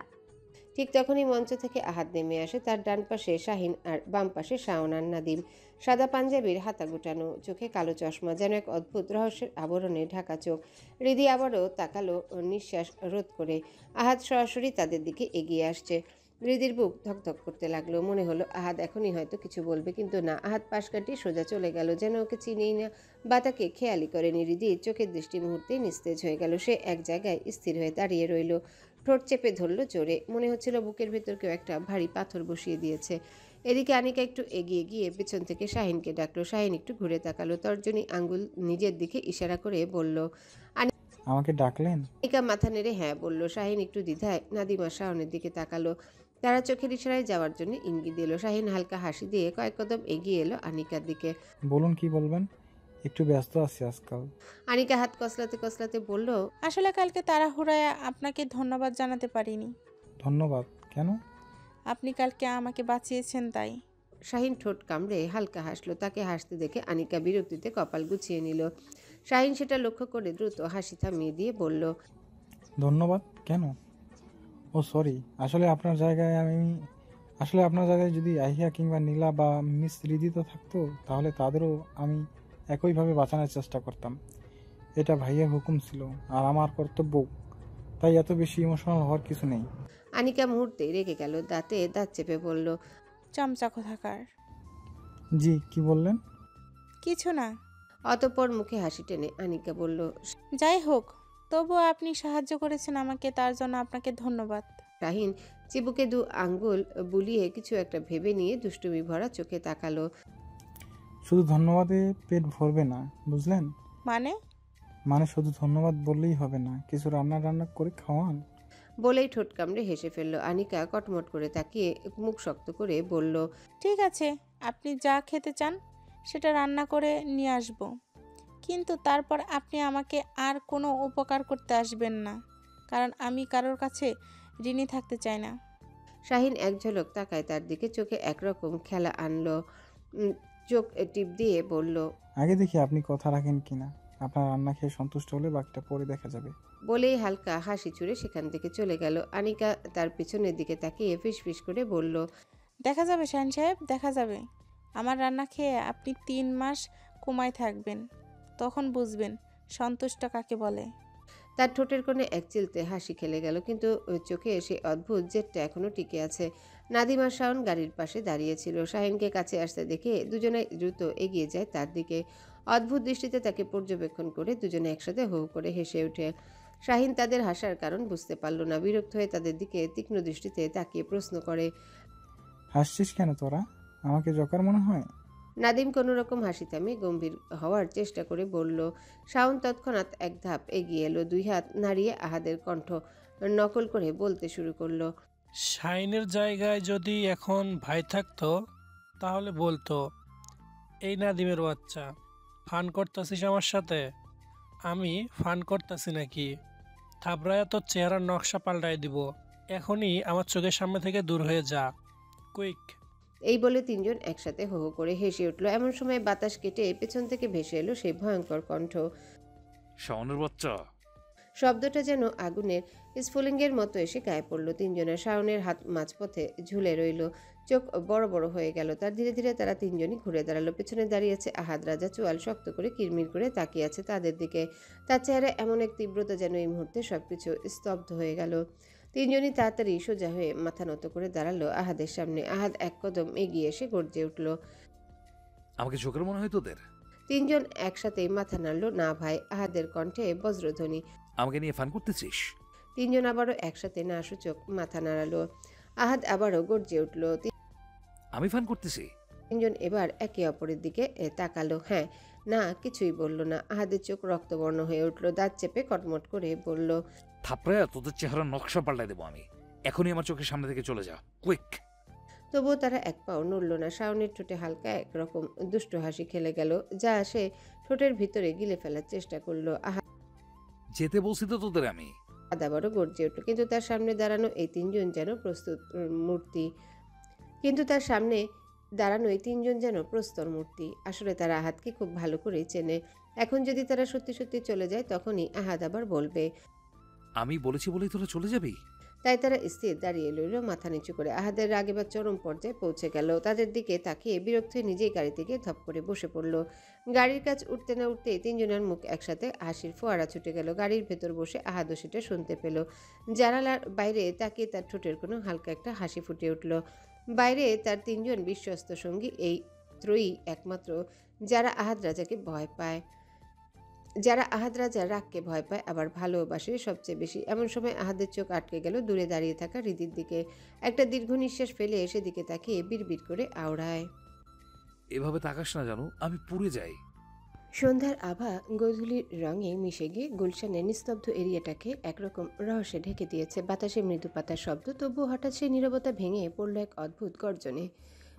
ঠিক তখনই মঞ্চ থেকে আহাদ নেমে আসে। তার ডান পাশে শাহিন আর বাম পাশে শাওন আর নাদিম। সাদা পাঞ্জাবির হাতা গুটানো, চোখে কালো চশমা, যেন এক অদ্ভুত রহস্যের আবরণে ঢাকা চোখ। রিদি আবারও তাকালো নিঃশ্বাস রোধ করে। আহাদ সরাসরি তাদের দিকে এগিয়ে আসছে। রিদির বুক ধকধক করতে লাগলো। মনে হলো আহাদ এখনই হয়তো কিছু বলবে, কিন্তু না, আহাদ পাশ কাটিয়ে সোজা চলে গেল, যেন ওকে চিনেই না বা তাকে খেয়ালি করেনি। রিদির চোখের দৃষ্টি মুহূর্তেই নিস্তেজ হয়ে গেল। সে এক জায়গায় স্থির হয়ে দাঁড়িয়ে রইল, ঠোঁট চেপে ধরল জোরে। মনে হচ্ছিল বুকের ভেতর কেউ একটা ভারী পাথর বসিয়ে দিয়েছে। এদিকে আনিকা একটু এগিয়ে গিয়ে পেছন থেকে শাহিনকে ডাকলো। শাহিন একটু ঘুরে তাকালো, তর্জনী আঙ্গুল নিজের দিকে ইশারা করে বলল, আমাকে ডাকলেন? আনিকা মাথা নেড়ে হ্যাঁ বলল। শাহিন একটু দ্বিধায় নাদিমা শাওনের দিকে তাকালো। তারা চোখের ইশারায় যাওয়ার জন্য ইঙ্গিত দিল। শাহিন হালকা হাসি দিয়ে কয়েক কদম এগিয়ে এলো আনিকার দিকে। বলুন, কি বলবেন? একটু ব্যস্ত আছি আজকাল। আনিকা হাত কসলাতে কসলাতে বলল, আসলে কালকে তাড়াহুড়ায় আপনাকে ধন্যবাদ জানাতে পারিনি। ধন্যবাদ কেন? আপনি কালকে আমাকে বাঁচিয়েছেন তাই। শাহিন ঠোঁট কামড়ে হালকা হাসলো। তাকে হাসতে দেখে আনিকা বিরক্তিতে কপাল গুছিয়ে নিল। শাহিন সেটা লক্ষ্য করে দ্রুত হাসি থামিয়ে দিয়ে বলল, ধন্যবাদ কেন? ও সরি, আসলে আপনার জায়গায় যদি আহিয়া কিংবা নীলা বা মিস রিদিতা থাকতো, তাহলে তাদেরও আমি একইভাবে বাঁচানোর চেষ্টা করতাম। এটা ভাইয়ের হুকুম ছিল আর আমার কর্তব্য, তাই এত বেশি ইমোশনাল হওয়ার কিছু নেই। আনিকা মুহূর্তে রেগে গেল, দাঁতে দাঁত চেপে বলল, চামচা কোথাকার। জি, কি বললেন? কিছু না। অতঃপর মুখে হাসি টেনে আনিকা বলল, যাই হোক, তবুও আপনি সাহায্য করেছেন আমাকে, তার জন্য আপনাকে ধন্যবাদ। শাহিন চিবুকে দু আঙ্গুল বুলিয়ে কিছু একটা ভেবে নিয়ে দুষ্টুমি ভরা চোখে তাকালো। শুধু ধন্যবাদে পেট ভরবে না, বুঝলেন? মানে শুধু ধন্যবাদ বললেই হবে না, কিছু রান্না করে খাওয়ান। বলেই ঠোঁট কামড়ে হেসে ফেলল। আনিকা কটমট করে তাকিয়ে মুখ শক্ত করে বলল, ঠিক আছে, আপনি যা খেতে চান সেটা রান্না করে নিয়ে আসব, কিন্তু তারপর আপনি আমাকে আর কোনো উপকার করতে আসবেন না, কারণ আমি কারোর কাছে ঋণী থাকতে চাই না। শাহিন এক ঝলক তাকায় তার দিকে, চোখে একরকম খেলা আনলো। চোখ টিপ দিয়ে বলল, আগে দেখি আপনি কথা রাখেন কিনা। আপনার রান্না খেয়ে সন্তুষ্ট হলে বাকিটা পরে দেখা যাবে। বলেই হালকা হাসি ছুড়ে সেখান থেকে চলে গেল। আনিকা তার পিছনের দিকে তাকিয়ে ফিসফিস করে বলল, দেখা যাবে শাহিন সাহেব, দেখা যাবে। আমার রান্না খেয়ে আপনি 3 মাস কোমায় থাকবেন, তখন বুঝবেন সন্তুষ্ট কাকে বলে। তার ঠোঁটের কোণে এক চিলতে হাসি খেলে গেল, কিন্তু চোখে সে অদ্ভুত জেদটা এখনো টিকে আছে। নাদিম আর শাওন গাড়ির পাশে দাঁড়িয়েছিল। শাহিনকে কাছে আসতে দেখে দুজনে দ্রুত এগিয়ে যায় তার দিকে। অদ্ভুত দৃষ্টিতে তাকে পর্যবেক্ষণ করে দুজনে একসাথে হো করে হেসে ওঠে। শাহিন তাদের হাসার কারণ বুঝতে পারল না। বিরক্ত হয়ে তাদের দিকে তীক্ষ্ণ দৃষ্টিতে তাকিয়ে প্রশ্ন করে, হাসছিস কেন তোরা? আমাকে জকার মনে হয়? নাদিম কোনো রকম হাসি থামিয়ে গম্ভীর হওয়ার চেষ্টা করে বলল। শাওন তৎক্ষণাৎ এক ধাপ এগিয়ে এলো, 2 হাত নাড়িয়ে আহাদের কণ্ঠ নকল করে বলতে শুরু করলো। শাইনের জায়গায় যদি এখন ভাই থাকতো তাহলে বলতো, এই নাদিমের বাচ্চা, ফান করতেছিস আমার সাথে? আমি ফান করতেছি নাকি? থাবড়ায়া তোর চেহারার নকশা পাল্টাই দিব। এখনই আমার চোখের সামনে থেকে দূর হয়ে যা, কুইক। এই বলে তিনজন একসাথে হো হো করে হেসে উঠল। এমন সময় বাতাস কেটে পেছন থেকে ভেসে এলো সেই ভয়ঙ্কর কণ্ঠ। শাওনের বাচ্চা। শব্দটা যেন আগুনের স্ফুলিঙ্গের মতো এসে গায়ে পড়লো তিনজনের। শাওনের হাত মাঝপথে ঝুলে রইল, চোখ বড় বড় হয়ে গেল তার। ধীরে ধীরে তারা তিনজনই ঘুরে দাঁড়ালো। পেছনে দাঁড়িয়েছে আহাদ রাজা, চোয়াল শক্ত করে কিরমির করে তাকিয়ে আছে তাদের দিকে। তার চেহারা এমন এক তীব্রতা যেন এই মুহূর্তে সবকিছু স্তব্ধ হয়ে গেল। তিনজনই তাড়াতাড়ি সোজা হয়ে মাথা নত করে দাঁড়ালো আহাদের সামনে। আহাদ এক কদম এগিয়ে এসে গর্জে উঠল। আমাকে চোখের মনে হয় তোদের? তিনজন একসাথেই মাথা নাড়ল। না ভাই, আহাদের কণ্ঠে বজ্রধ্বনি। আমাকে নিয়ে ফান করতেছিস? তিনজন আবারও একসাথে না সূচক মাথা নাড়ালো। আহাদ আবারও গর্জে উঠল। আমি ফান করতেছি? তিনজন এবার একে অপরের দিকে তাকালো। হ্যাঁ না কিছুই বলল না। আহাদের চোখ রক্তবর্ণ হয়ে উঠল, দাঁত চেপে কটমট করে বলল, থাপড়ায়া তোদের চেহারার নকশা পাল্টাই দেবো আমি। এখনই আমার চোখের সামনে থেকে চলে যা, কুইক। তবুও তারা এক পাও নড়ল না। শাওনের ঠোঁটে হালকা একরকম দুষ্ট হাসি খেলে গেল, যা সে ঠোঁটের ভিতরে গিলে ফেলার চেষ্টা করলো। যেতে বলছি তো তোদের আমি। আবারও গর্জে উঠল। কিন্তু তার সামনে দাঁড়ানো এই তিনজন যেন প্রস্তুত মূর্তি। প্রস্তর মূর্তি। আসলে তারা আহাদকে খুব ভালো করে চেনে। এখন যদি তারা সত্যি সত্যি চলে যায় তখনই আহাদ আবার বলবে, আমি বলেছি বলেই তোরা চলে যাবি। তাই তারা স্থির দাঁড়িয়ে রইল, মাথা নিচু করে। আহাদের রাগ এবার চরম পর্যায়ে পৌঁছে গেল। তাদের দিকে তাকিয়ে বিরক্ত হয়ে নিজেই গাড়ি থেকে ধপ করে বসে পড়ল। গাড়ির কাজ উঠতে না উঠতে তিনজনের মুখ একসাথে হাসির ফোয়ারা ছুটে গেল। গাড়ির ভেতর বসে আহাদও সেটা শুনতে পেল। জানালার বাইরে তাকিয়ে তার ঠোঁটের কোনো হালকা একটা হাসি ফুটে উঠল। বাইরে তার তিনজন বিশ্বস্ত সঙ্গী, এই ত্রয়ী একমাত্র যারা আহাদ রাজাকে ভয় পায়, যারা আহাদ রাজার রাগকে ভয় পায় আবার ভালোবাসে সবচেয়ে বেশি। এমন সময় আহাদের চোখ আটকে গেল দূরে দাঁড়িয়ে থাকা হৃদির দিকে। একটা দীর্ঘ নিঃশ্বাস ফেলে সেদিকে তাকিয়ে বিড়বিড় করে আওড়ায়, এভাবে তাকাস না জানো, আমি পুড়ে যাই। সন্ধ্যার আভা গোধূলির রঙে মিশে গিয়ে গুলশানের নিস্তব্ধ এরিয়াটাকে একরকম রহস্যে ঢেকে দিয়েছে। বাতাসে মৃদু পাতার শব্দ, তবুও হঠাৎ সেই নীরবতা ভেঙে পড়ল এক অদ্ভুত গর্জনে।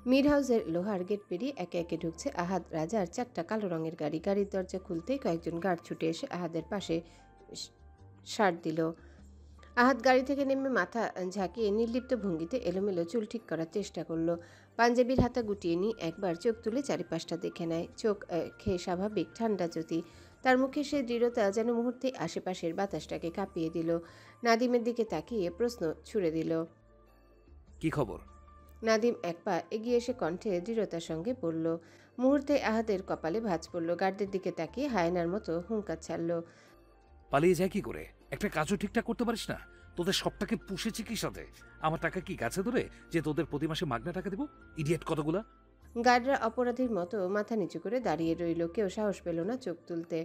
মিড হাউসের লোহার গেট পেরিয়ে একে একে ঢুকছে আহাদ রাজার 4টা কালো রঙের গাড়ি। গাড়ির দরজা খুলতেই কয়েকজন গার্ড ছুটে এসে আহাদের পাশে সার দিল। আহাদ গাড়ি থেকে নেমে মাথা ঝাঁকিয়ে নির্লিপ্ত ভঙ্গিতে এলোমেলো চুল ঠিক করার চেষ্টা করলো। পাঞ্জাবির হাতা গুটিয়ে নিয়ে একবার চোখ তুলে চারিপাশটা দেখে নেয়। চোখ খেয়ে স্বাভাবিক ঠান্ডা জ্যোতি। তার মুখে সে দৃঢ়তা যেন মুহূর্তে আশেপাশের বাতাসটাকে কাঁপিয়ে দিল। নাদিমের দিকে তাকিয়ে প্রশ্ন ছুড়ে দিল, কি খবর? নাদিম এক পা এগিয়ে এসে কণ্ঠে দৃঢ়তার সঙ্গে বলল। মুহূর্তে আহাদের কপালে ভাঁজ পড়ল। গার্ডদের দিকে তাকিয়ে হায়নার মতো হুঙ্কার ছাড়ল, পালিয়ে যায় কি করে? একটা কাজও ঠিকঠাক করতে পারিস না? তোদের সবটাকে পুষেছি কি সাথে? আমার টাকা কি গাছে ধরে যে তোদের প্রতি মাসে মাগনা টাকা দেবো? ইডিয়েট কতগুলা। গার্ডরা অপরাধীর মতো মাথা নিচু করে দাঁড়িয়ে রইল। কেউ সাহস পেল না চোখ তুলতে।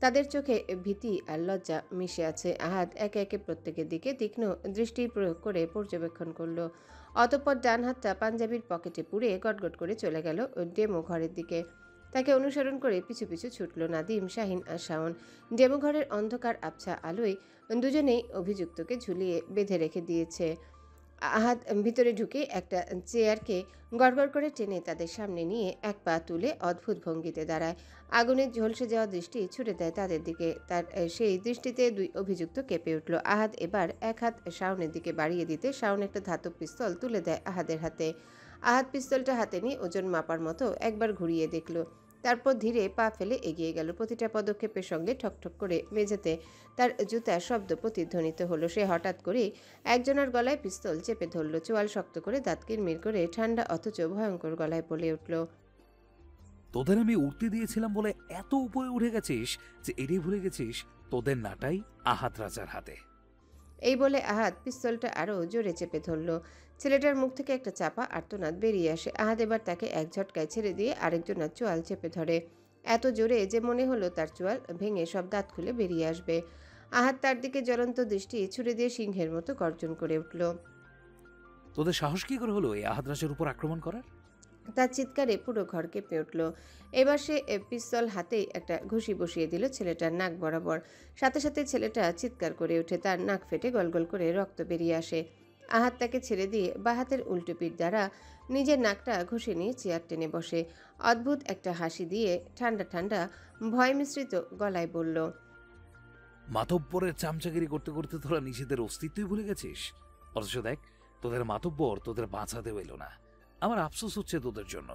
তাদের চোখে ভীতি আর লজ্জা মিশে আছে। আহাদ একে একে প্রত্যেকের দিকে তীক্ষ্ণ দৃষ্টি প্রয়োগ করে পর্যবেক্ষণ করলো। অতঃপর ডান হাতটা পাঞ্জাবির পকেটে পুড়ে গটগট করে চলে গেল ডেমো ঘরের দিকে। তাকে অনুসরণ করে পিছু পিছু ছুটল নাদিম, শাহিন আর শাওন। ডেমো ঘরের অন্ধকার আবছা আলোয় দুজনেই অভিযুক্তকে ঝুলিয়ে বেঁধে রেখে দিয়েছে। আহাদ ভিতরে ঢুকে একটা চেয়ারকে গড়গড় করে টেনে তাদের সামনে নিয়ে এক পা তুলে অদ্ভুত ভঙ্গিতে দাঁড়ায়। আগুনের ঝলসে যাওয়া দৃষ্টি ছুড়ে দেয় তাদের দিকে। তার সেই দৃষ্টিতে দুই অভিযুক্ত কেঁপে উঠল। আহাদ এবার এক হাত শাওনের দিকে বাড়িয়ে দিতে শাওন একটা ধাতব পিস্তল তুলে দেয় আহাদের হাতে। আহাদ পিস্তলটা হাতে নিয়ে ওজন মাপার মতো একবার ঘুরিয়ে দেখল, তারপর ধীরে পা ফেলে এগিয়ে গেল। প্রতিটা পদক্ষেপের সঙ্গে ঠকঠক করে মেঝেতে তার জুতার শব্দ প্রতিধ্বনিত হলো। সে হঠাৎ করেই একজনের গলায় পিস্তল চেপে ধরল, চোয়াল শক্ত করে দাঁত কিরমির করে ঠান্ডা অথচ ভয়ঙ্কর গলায় বলে উঠল, তোদের আমি উঠতে দিয়েছিলাম বলে এত উপরে উঠে গেছিস যে এটাই ভুলে গেছিস তোদের নাটাই আহাদ রাজার হাতে। এই বলে আহাদ পিস্তলটা আরও জোরে চেপে ধরল। ছেলেটার মুখ থেকে একটা চাপা আর্তনাদ বেরিয়ে আসে। আহাদ এবার তাকে এক ঝটকায় ছেড়ে দিয়ে আরেকজনের চোয়াল চেপে ধরে, এত জোরে যে মনে হলো তার চোয়াল ভেঙে সব দাঁত খুলে বেরিয়ে আসবে। আহাদ তার দিকে জ্বলন্ত দৃষ্টি ছুড়ে দিয়ে সিংহের মতো গর্জন করে উঠল, তোদের সাহস কি করে হলো এই আহাদ রাজার উপর আক্রমণ করার? তার চিৎকারে পুরো ঘর কেঁপে উঠল। এবার সে পিস্তল হাতেই একটা ঘুষি বসিয়ে দিল ছেলেটার নাক বরাবর। সাথে সাথে ছেলেটা চিৎকার করে ওঠে, তার নাক ফেটে গলগল করে রক্ত বেরিয়ে আসে। আহাত তাকে ছেড়ে দিয়ে বাহাতের উল্টো পিঠ দ্বারা নিজের নাকটা ঘষে নিয়ে চেয়ার টেনে বসে। অদ্ভুত একটা হাসি দিয়ে ঠান্ডা ঠান্ডা ভয় মিশ্রিত গলায় বলল, মাতব্বরের চামচাগিরি করতে করতে তোরা নিজেদের অস্তিত্বই ভুলে গেছিস। অথচ দেখ, তোদের মাতব্বর তোদের বাঁচাতেও এলো না। আমার আফসোস হচ্ছে তোদের জন্য।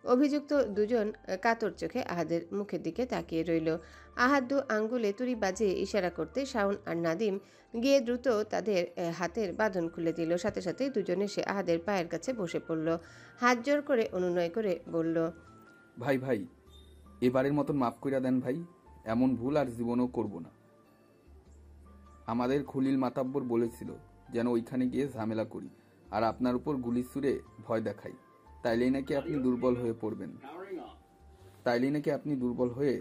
অভিযুক্ত দুজন কাতর চোখে আহাদের মুখের দিকে তাকিয়ে রইল। আহাদ দু আঙ্গুলে তুড়ি বাজিয়ে ইশারা করতে শাওন আর নাদিম গিয়ে দ্রুত তাদের হাতের বাঁধন খুলে দিল। সাথে সাথে দুজনে সে আহাদের পায়ের কাছে বসে পড়ল। হাত জোর করে অনুনয় করে বলল, ভাই ভাই, এবারের মতন মাফ কইরা দেন ভাই, এমন ভুল আর জীবনেও করব না। আমাদের খলিল মাতাব্বর বলেছিল যেন ওইখানে গিয়ে ঝামেলা করি আর আপনার উপর গুলি ছুড়ে ভয় দেখাই, তাইলেই নাকি আপনি দুর্বল হয়ে পড়বেন, তাইলেই নাকি আপনি দুর্বল হয়ে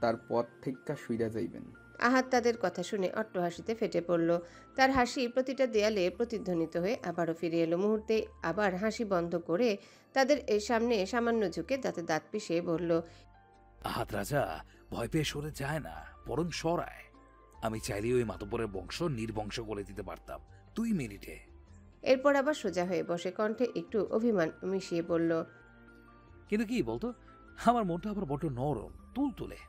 তার পথ থেকে শুইরা যাইবেন। আহাদ তাদের কথা শুনে অট্ট হাসিতে ফেটে পড়ল। তার হাসি প্রতিটা দেয়ালে প্রতিধ্বনিত হয়ে আবারও ফিরে এলো। মুহূর্তে আবার হাসি বন্ধ করে তাদের সামনে সামান্য ঝুঁকে দাঁতে দাঁত পিষে বলল, আহাত রাজা ভয় পেয়ে সরে যায় না, বরং সরায়। আমি চাইলে ওই মাতব্বরের বংশ নির্বংশ করে দিতে পারতাম 2 মিনিটে। এরপর আবার সোজা হয়ে বসে কণ্ঠে একটু অভিমান মিশিয়ে বলল, কিন্তু কি বলতো, আমার মনটা আবার বড় নরম, তুলতুলে,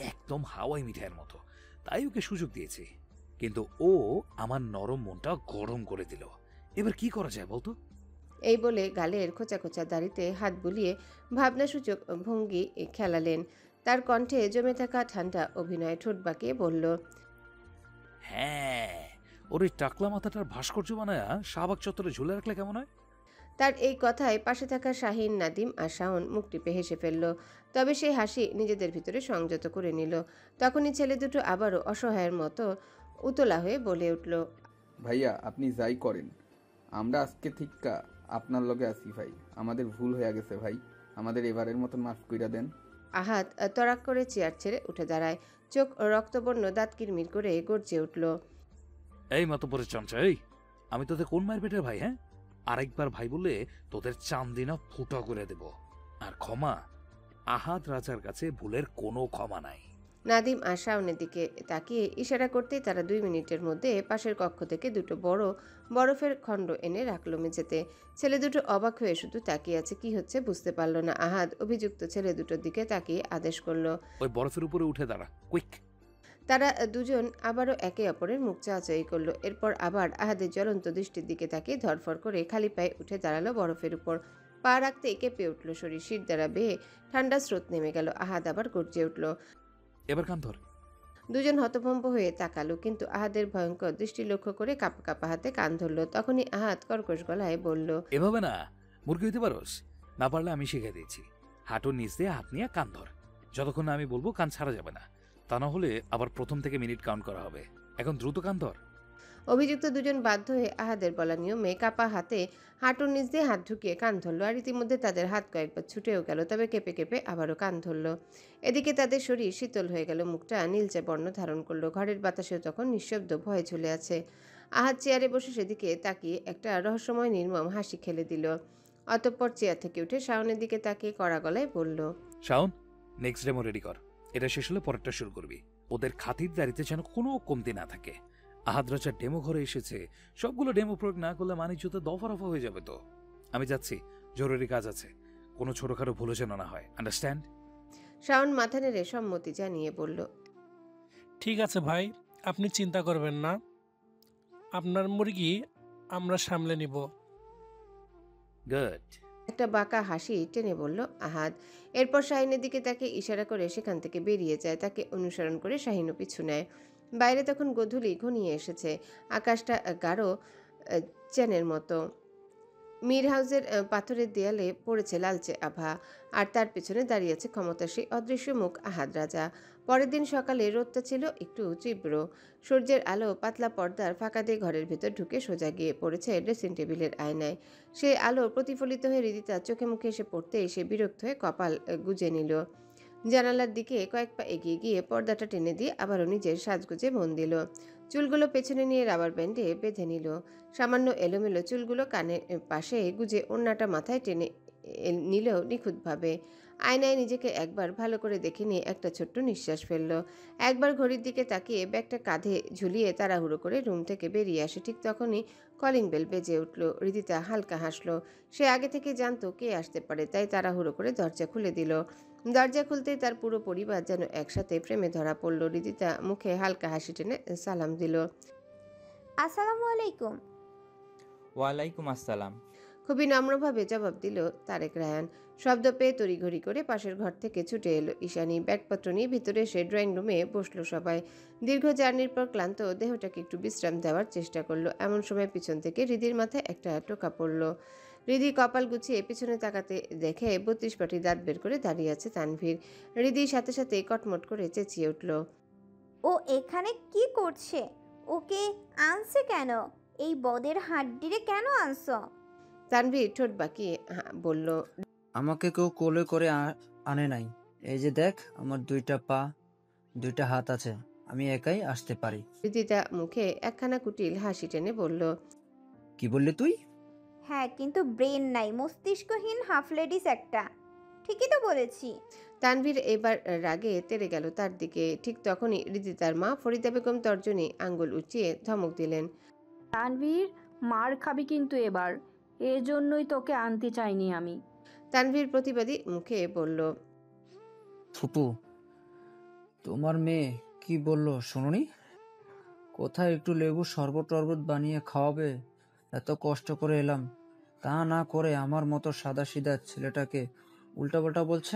একদম হাওয়াই মিঠাইয়ের মতো। তাই ওকে সুযোগ দিয়েছি, কিন্তু ও আমার নরম মনটা গরম করে দিল। এবার কি করা যায় বলতো? এই বলে গালের খোঁচা খোঁচা দাড়িতে হাত বুলিয়ে ভাবনাসূচক ভঙ্গি খেলালেন। তার কণ্ঠে জমে থাকা ঠান্ডা অভিনয় ঠোঁট বাঁকিয়ে বলল, হ্যাঁ, ওর এই টাকলা মাথাটার ভাস্কর্য বানায় শাহবাগ চত্বরে ঝুলে রাখলে কেমন হয়? তার এই কথায় পাশে থাকা শাহিন, নাদিম আর শাওন মুখ টিপে হেসে ফেলল। তবে সেই হাসি নিজেদের ভিতরে সংযত করে নিল। তখনই ছেলে দুটো আবারও অসহায়ের মতো উতলা হয়ে বলে উঠল, ভাইয়া আপনি যাই করেন, আমরা আজকে ঠিকা আপনার লগে আছি ভাই, আমাদের ভুল হয়ে গেছে ভাই, আমাদের এবারের মতন মাফ কইরা দেন। আহাত তরাক করে চেয়ার ছেড়ে উঠে দাঁড়ায়। চোখ রক্তবর্ণ, দাঁত কিরমির করে গর্জে উঠল, এই মাতব্বরের চামচা, এই আমি তোদের কোন মায়ের পেটের ভাই? হ্যাঁ, আরেকবার ভাই বলে তোদের চান্দিনা ফুটা করে দেব। আর ক্ষমা, আহাদ রাজার কাছে ভুলের কোনো ক্ষমা নাই। নাদিম আর শাওনের দিকে তাকিয়ে ইশারা করতেই তারা 2 মিনিটের মধ্যে পাশের কক্ষ থেকে দুটো বড় বরফের খণ্ড এনে রাখলো মেঝেতে। ছেলে দুটো অবাক হয়ে শুধু তাকিয়ে আছে, কি হচ্ছে বুঝতে পারল না। আহাদ অভিযুক্ত ছেলে দুটোর দিকে তাকিয়ে আদেশ করলো, ওই বরফের উপরে উঠে দাঁড়া, কুইক। তারা দুজন আবারও একে অপরের মুখ চাচাই করলো। এরপর আবার আহাদের জ্বলন্ত দৃষ্টির দিকে তাকিয়ে ধরফর করে খালি পায়ে উঠে দাঁড়ালো বরফের উপর। পা রাখতেই কেঁপে উঠল শরীর, শির দ্বারা বেয়ে ঠান্ডা স্রোত নেমে গেল। আহাদ আবার গর্জে উঠল, এবার কান ধর। দুজন হতভম্ব হয়ে তাকালো, কিন্তু আহাদের ভয়ঙ্কর দৃষ্টি লক্ষ্য করে কাঁপা কাঁপা হাতে কান ধরল। তখনই আহাদ কর্কশ গলায় বলল, এভাবে না, মুরগি হইতে পারোস? না পারলে আমি শিখে দিয়েছি। হাঁটুর নিচ দিয়ে হাত নিয়ে কান ধর। যতক্ষণ না আমি বলবো কান ছাড়া যাবে না, তা না হলে আবার প্রথম থেকে মিনিট কাউন্ট করা হবে। এখন দ্রুত কান ধর। অভিযুক্ত দুজন বাধ্য হয়ে আহাদের বলা নিয়মে কাপা হাতে হাঁটুর নিচ দিয়ে হাত ঢুকিয়ে কান ধরল। আর ইতিমধ্যে তাদের হাত কয়েকবার ছুটেও গেল, তবে কেঁপে কেঁপে আবারও কান ধরল। এদিকে তাদের শরীর শীতল হয়ে গেল, মুখটা নীলচে বর্ণ ধারণ করলো। ঘরের বাতাসেও তখন নিঃশব্দ ভয়ে ঝুলে আছে। আহাদ চেয়ারে বসে সেদিকে তাকিয়ে একটা রহস্যময় নির্মম হাসি খেলে দিল। অতঃপর চেয়ার থেকে উঠে শাওনের দিকে তাকিয়ে কড়া গলায় বলল, শাওন, নেক্সট ডেমো রেডি কর। এটা শেষ হলে পরেরটা শুরু করবি। ওদের খাতিরদারিতে যেন কোনো কমতি না থাকে। আহাদ রাজার ডেমো ঘরে এসেছে, সবগুলো ডেমো প্রয়োগ না করলে বাণিজ্যতে দফা রফা হয়ে যাবে। তো আমি যাচ্ছি, জরুরি কাজ আছে, কোনো ছোটখাটো ভুলো যেন না হয়, আন্ডারস্ট্যান্ড? শাওন মাথা নেড়ে সম্মতি জানিয়ে বলল, ঠিক আছে ভাই, আপনি চিন্তা করবেন না, আপনার মুরগি আমরা সামলে নিব। গুড। একটা বাঁকা হাসি টেনে বলল আহাদ। এরপর শাহিনের দিকে তাকে ইশারা করে সেখান থেকে বেরিয়ে যায়। তাকে অনুসরণ করে শাহিনও পিছু নেয়। বাইরে তখন গোধূলি ঘনিয়ে এসেছে। আকাশটা গাঢ় চ্যানের মতো। মির হাউসের পাথরের দেয়ালে পড়েছে লালচে আভা, আর তার পেছনে দাঁড়িয়েছে ক্ষমতাসী অদৃশ্য মুখ আহাদ রাজা। পরের দিন সকালে রোদটা ছিল একটু তীব্র। সূর্যের আলো পাতলা পর্দার ফাঁকা দিয়ে ঘরের ভেতর ঢুকে সোজা গিয়ে পড়েছে ড্রেসিং টেবিলের আয়নায়। সেই আলো প্রতিফলিত হয়ে রিদিতার চোখে মুখে এসে পড়তেই সে বিরক্ত হয়ে কপাল গুজে নিল। জানালার দিকে কয়েক পা এগিয়ে গিয়ে পর্দাটা টেনে দিয়ে আবারও নিজের সাজগুজে মন দিল। চুলগুলো পেছনে নিয়ে রাবার ব্যান্ডে বেঁধে নিল। সামান্য এলোমেলো চুলগুলো কানের পাশে গুজে ওড়নাটা মাথায় টেনে নিল নিখুঁতভাবে। আয়নায় নিজেকে একবার ভালো করে দেখে নিয়ে একটা ছোট্ট নিঃশ্বাস ফেলল। একবার ঘড়ির দিকে তাকিয়ে ব্যাগটা কাঁধে ঝুলিয়ে তাড়াহুড়ো করে রুম থেকে বেরিয়ে আসে। ঠিক তখনই কলিং বেল বেজে উঠল। রিদিতা হালকা হাসলো। সে আগে থেকে জানতো কে আসতে পারে, তাই তাড়াহুড়ো করে দরজা খুলে দিল। দরজা খুলতেই তার পুরো পরিবার যেন একসাথে প্রেমে ধরা পড়ল। রিদিতা মুখে হালকা হাসি টেনে সালাম দিল। আসসালামু আলাইকুম। ওয়ালাইকুম আসসালাম। খুবই নম্রভাবে জবাব দিল তারেক রায়ান। শব্দ পেয়ে তড়িঘড়ি করে পাশের ঘর থেকে ছুটে এলো ঈশানী। ব্যাগপত্র নিয়ে ভিতরে এসে ড্রয়িং রুমে বসলো সবাই। দীর্ঘ জার্নির পর ক্লান্ত দেহটাকে একটু বিশ্রাম দেওয়ার চেষ্টা করলো। এমন সময় পিছন থেকে হৃদির মাথায় একটা টোকা পড়ল। হৃদি কপাল গুছিয়ে পিছনে তাকাতে দেখে 32 পাটি দাঁত বের করে দাঁড়িয়ে আছে তানভীর। হৃদির সাথে সাথে কটমট করে চেঁচিয়ে উঠল। ও এখানে কি করছে? ওকে আনছে কেন? এই বদের হাড্ডিরে কেন আনছো? তানভীর ঠোঁট বাঁকিয়ে বলল, আমাকে কেউ কোলে করে আনে নাই। এই যে দেখ, আমার 2টা পা 2টা হাত আছে, আমি একাই আসতে পারি। হৃদিতা মুখে একখানা কুটিল হাসি টেনে বলল, কি বললি তুই? হ্যাঁ, কিন্তু ব্রেন নাই, মস্তিষ্কহীন হাফ লেডিস একটা। ঠিকই তো বলেছি। তানভীর এবার রাগে তেড়ে গেল তার দিকে। ঠিক তখনই হৃদিতার মা ফরিদা বেগম তর্জনী আঙ্গুল উঁচিয়ে ধমক দিলেন। তানভীর, মার খাবি কিন্তু এবার, এজন্যই তোকে আনতে চাইনি আমি। তানভীর প্রতিবাদী মুখে বলল, ফুপু, তোমার মেয়ে কি বলল শুনুনি? কোথায় একটু লেবু শরবত টরবত বানিয়ে খাওয়াবে, এত কষ্ট করে এলাম, তা না করে আমার মতো সাদাসিধা ছেলেটাকে উল্টাপাল্টা বলছে।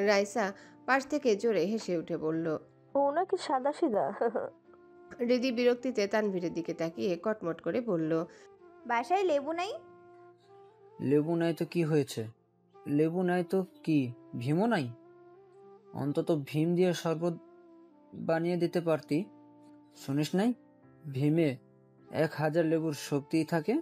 রাইসা পাশ থেকে জোরে হেসে উঠে বলল, ও নাকি সাদাসিধা? হৃদি বিরক্তিতে তানভীরের দিকে তাকিয়ে কটমট করে বলল, বাসায় লেবু নাই? লেবু নাই তো কি হয়েছে? লেবু নাই তো কি ভীমও নাই? অন্তত ভীম দিয়ে শরবত বানিয়ে দিতে পারতি। শুনিস নাই, ভীমে 1000 লেবুর শক্তি থাকে।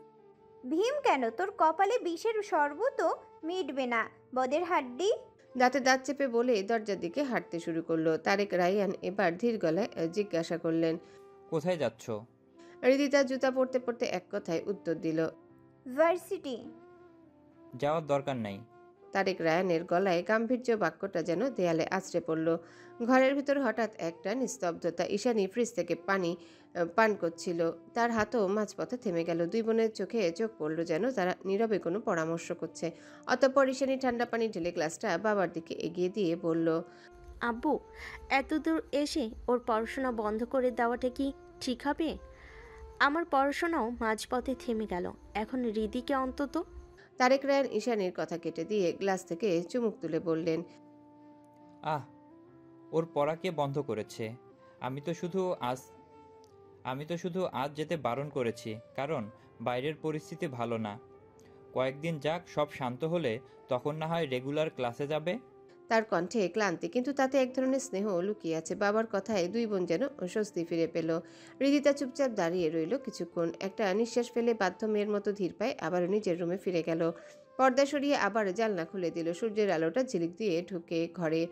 ভীম কেন? তোর কপালে বিষের শরবতও মিটবে না, বদের হাড্ডি। দাঁতে দাঁত চেপে বলে দরজার দিকে হাঁটতে শুরু করলো। তারেক রায়ান এবার ধীর গলায় জিজ্ঞাসা করলেন, কোথায় যাচ্ছ? হৃদিতা জুতা পড়তে পড়তে এক কথায় উত্তর দিল, ভার্সিটি। যাওয়ার দরকার নাই। তারেক রায়ানের গলায় গাম্ভীর্য বাক্যটা যেন দেয়ালে আছড়ে পড়ল। ঘরের ভিতর হঠাৎ একটা নিস্তব্ধতা। ঈশানী ফ্রিজ থেকে পানি পান করছিল। তার হাতও মাঝপথে থেমে গেল। দুই বোনের চোখে চোখ পড়ল, যেন তারা নীরবে কোনো পরামর্শ করছে। অতঃপর ঈশানী ঠান্ডা পানি ঢেলে গ্লাসটা বাবার দিকে এগিয়ে দিয়ে বলল, আব্বু, এতদূর এসে ওর পড়াশোনা বন্ধ করে দেওয়াটা কি ঠিক হবে? আমার পড়াশোনাও মাঝপথে থেমে গেল, এখন রিদিকে অন্তত। তারেক রায়ান ঈশানীর কথা কেটে দিয়ে গ্লাস থেকে চুমুক তুলে বললেন, আহ, ওর পড়া কে বন্ধ করেছে? আমি তো শুধু আজ যেতে বারণ করেছি, কারণ বাইরের পরিস্থিতি ভালো না। কয়েকদিন যাক, সব শান্ত হলে তখন না হয় রেগুলার ক্লাসে যাবে। তার কণ্ঠে ক্লান্তি, কিন্তু তাতে এক ধরনের স্নেহ লুকিয়ে আছে। বাবার কথায় দুই বোন যেন স্বস্তি ফিরে পেল। হৃদিতা চুপচাপ দাঁড়িয়ে রইল কিছুক্ষণ। একটা নিঃশ্বাস ফেলে বাধ্য মেয়ের মতো ধীর পায়ে আবার নিজের রুমে ফিরে গেল। পর্দা সরিয়ে আবার জানলা খুলে দিল। সূর্যের আলোটা ঝিলিক দিয়ে ঢুকে ঘরে।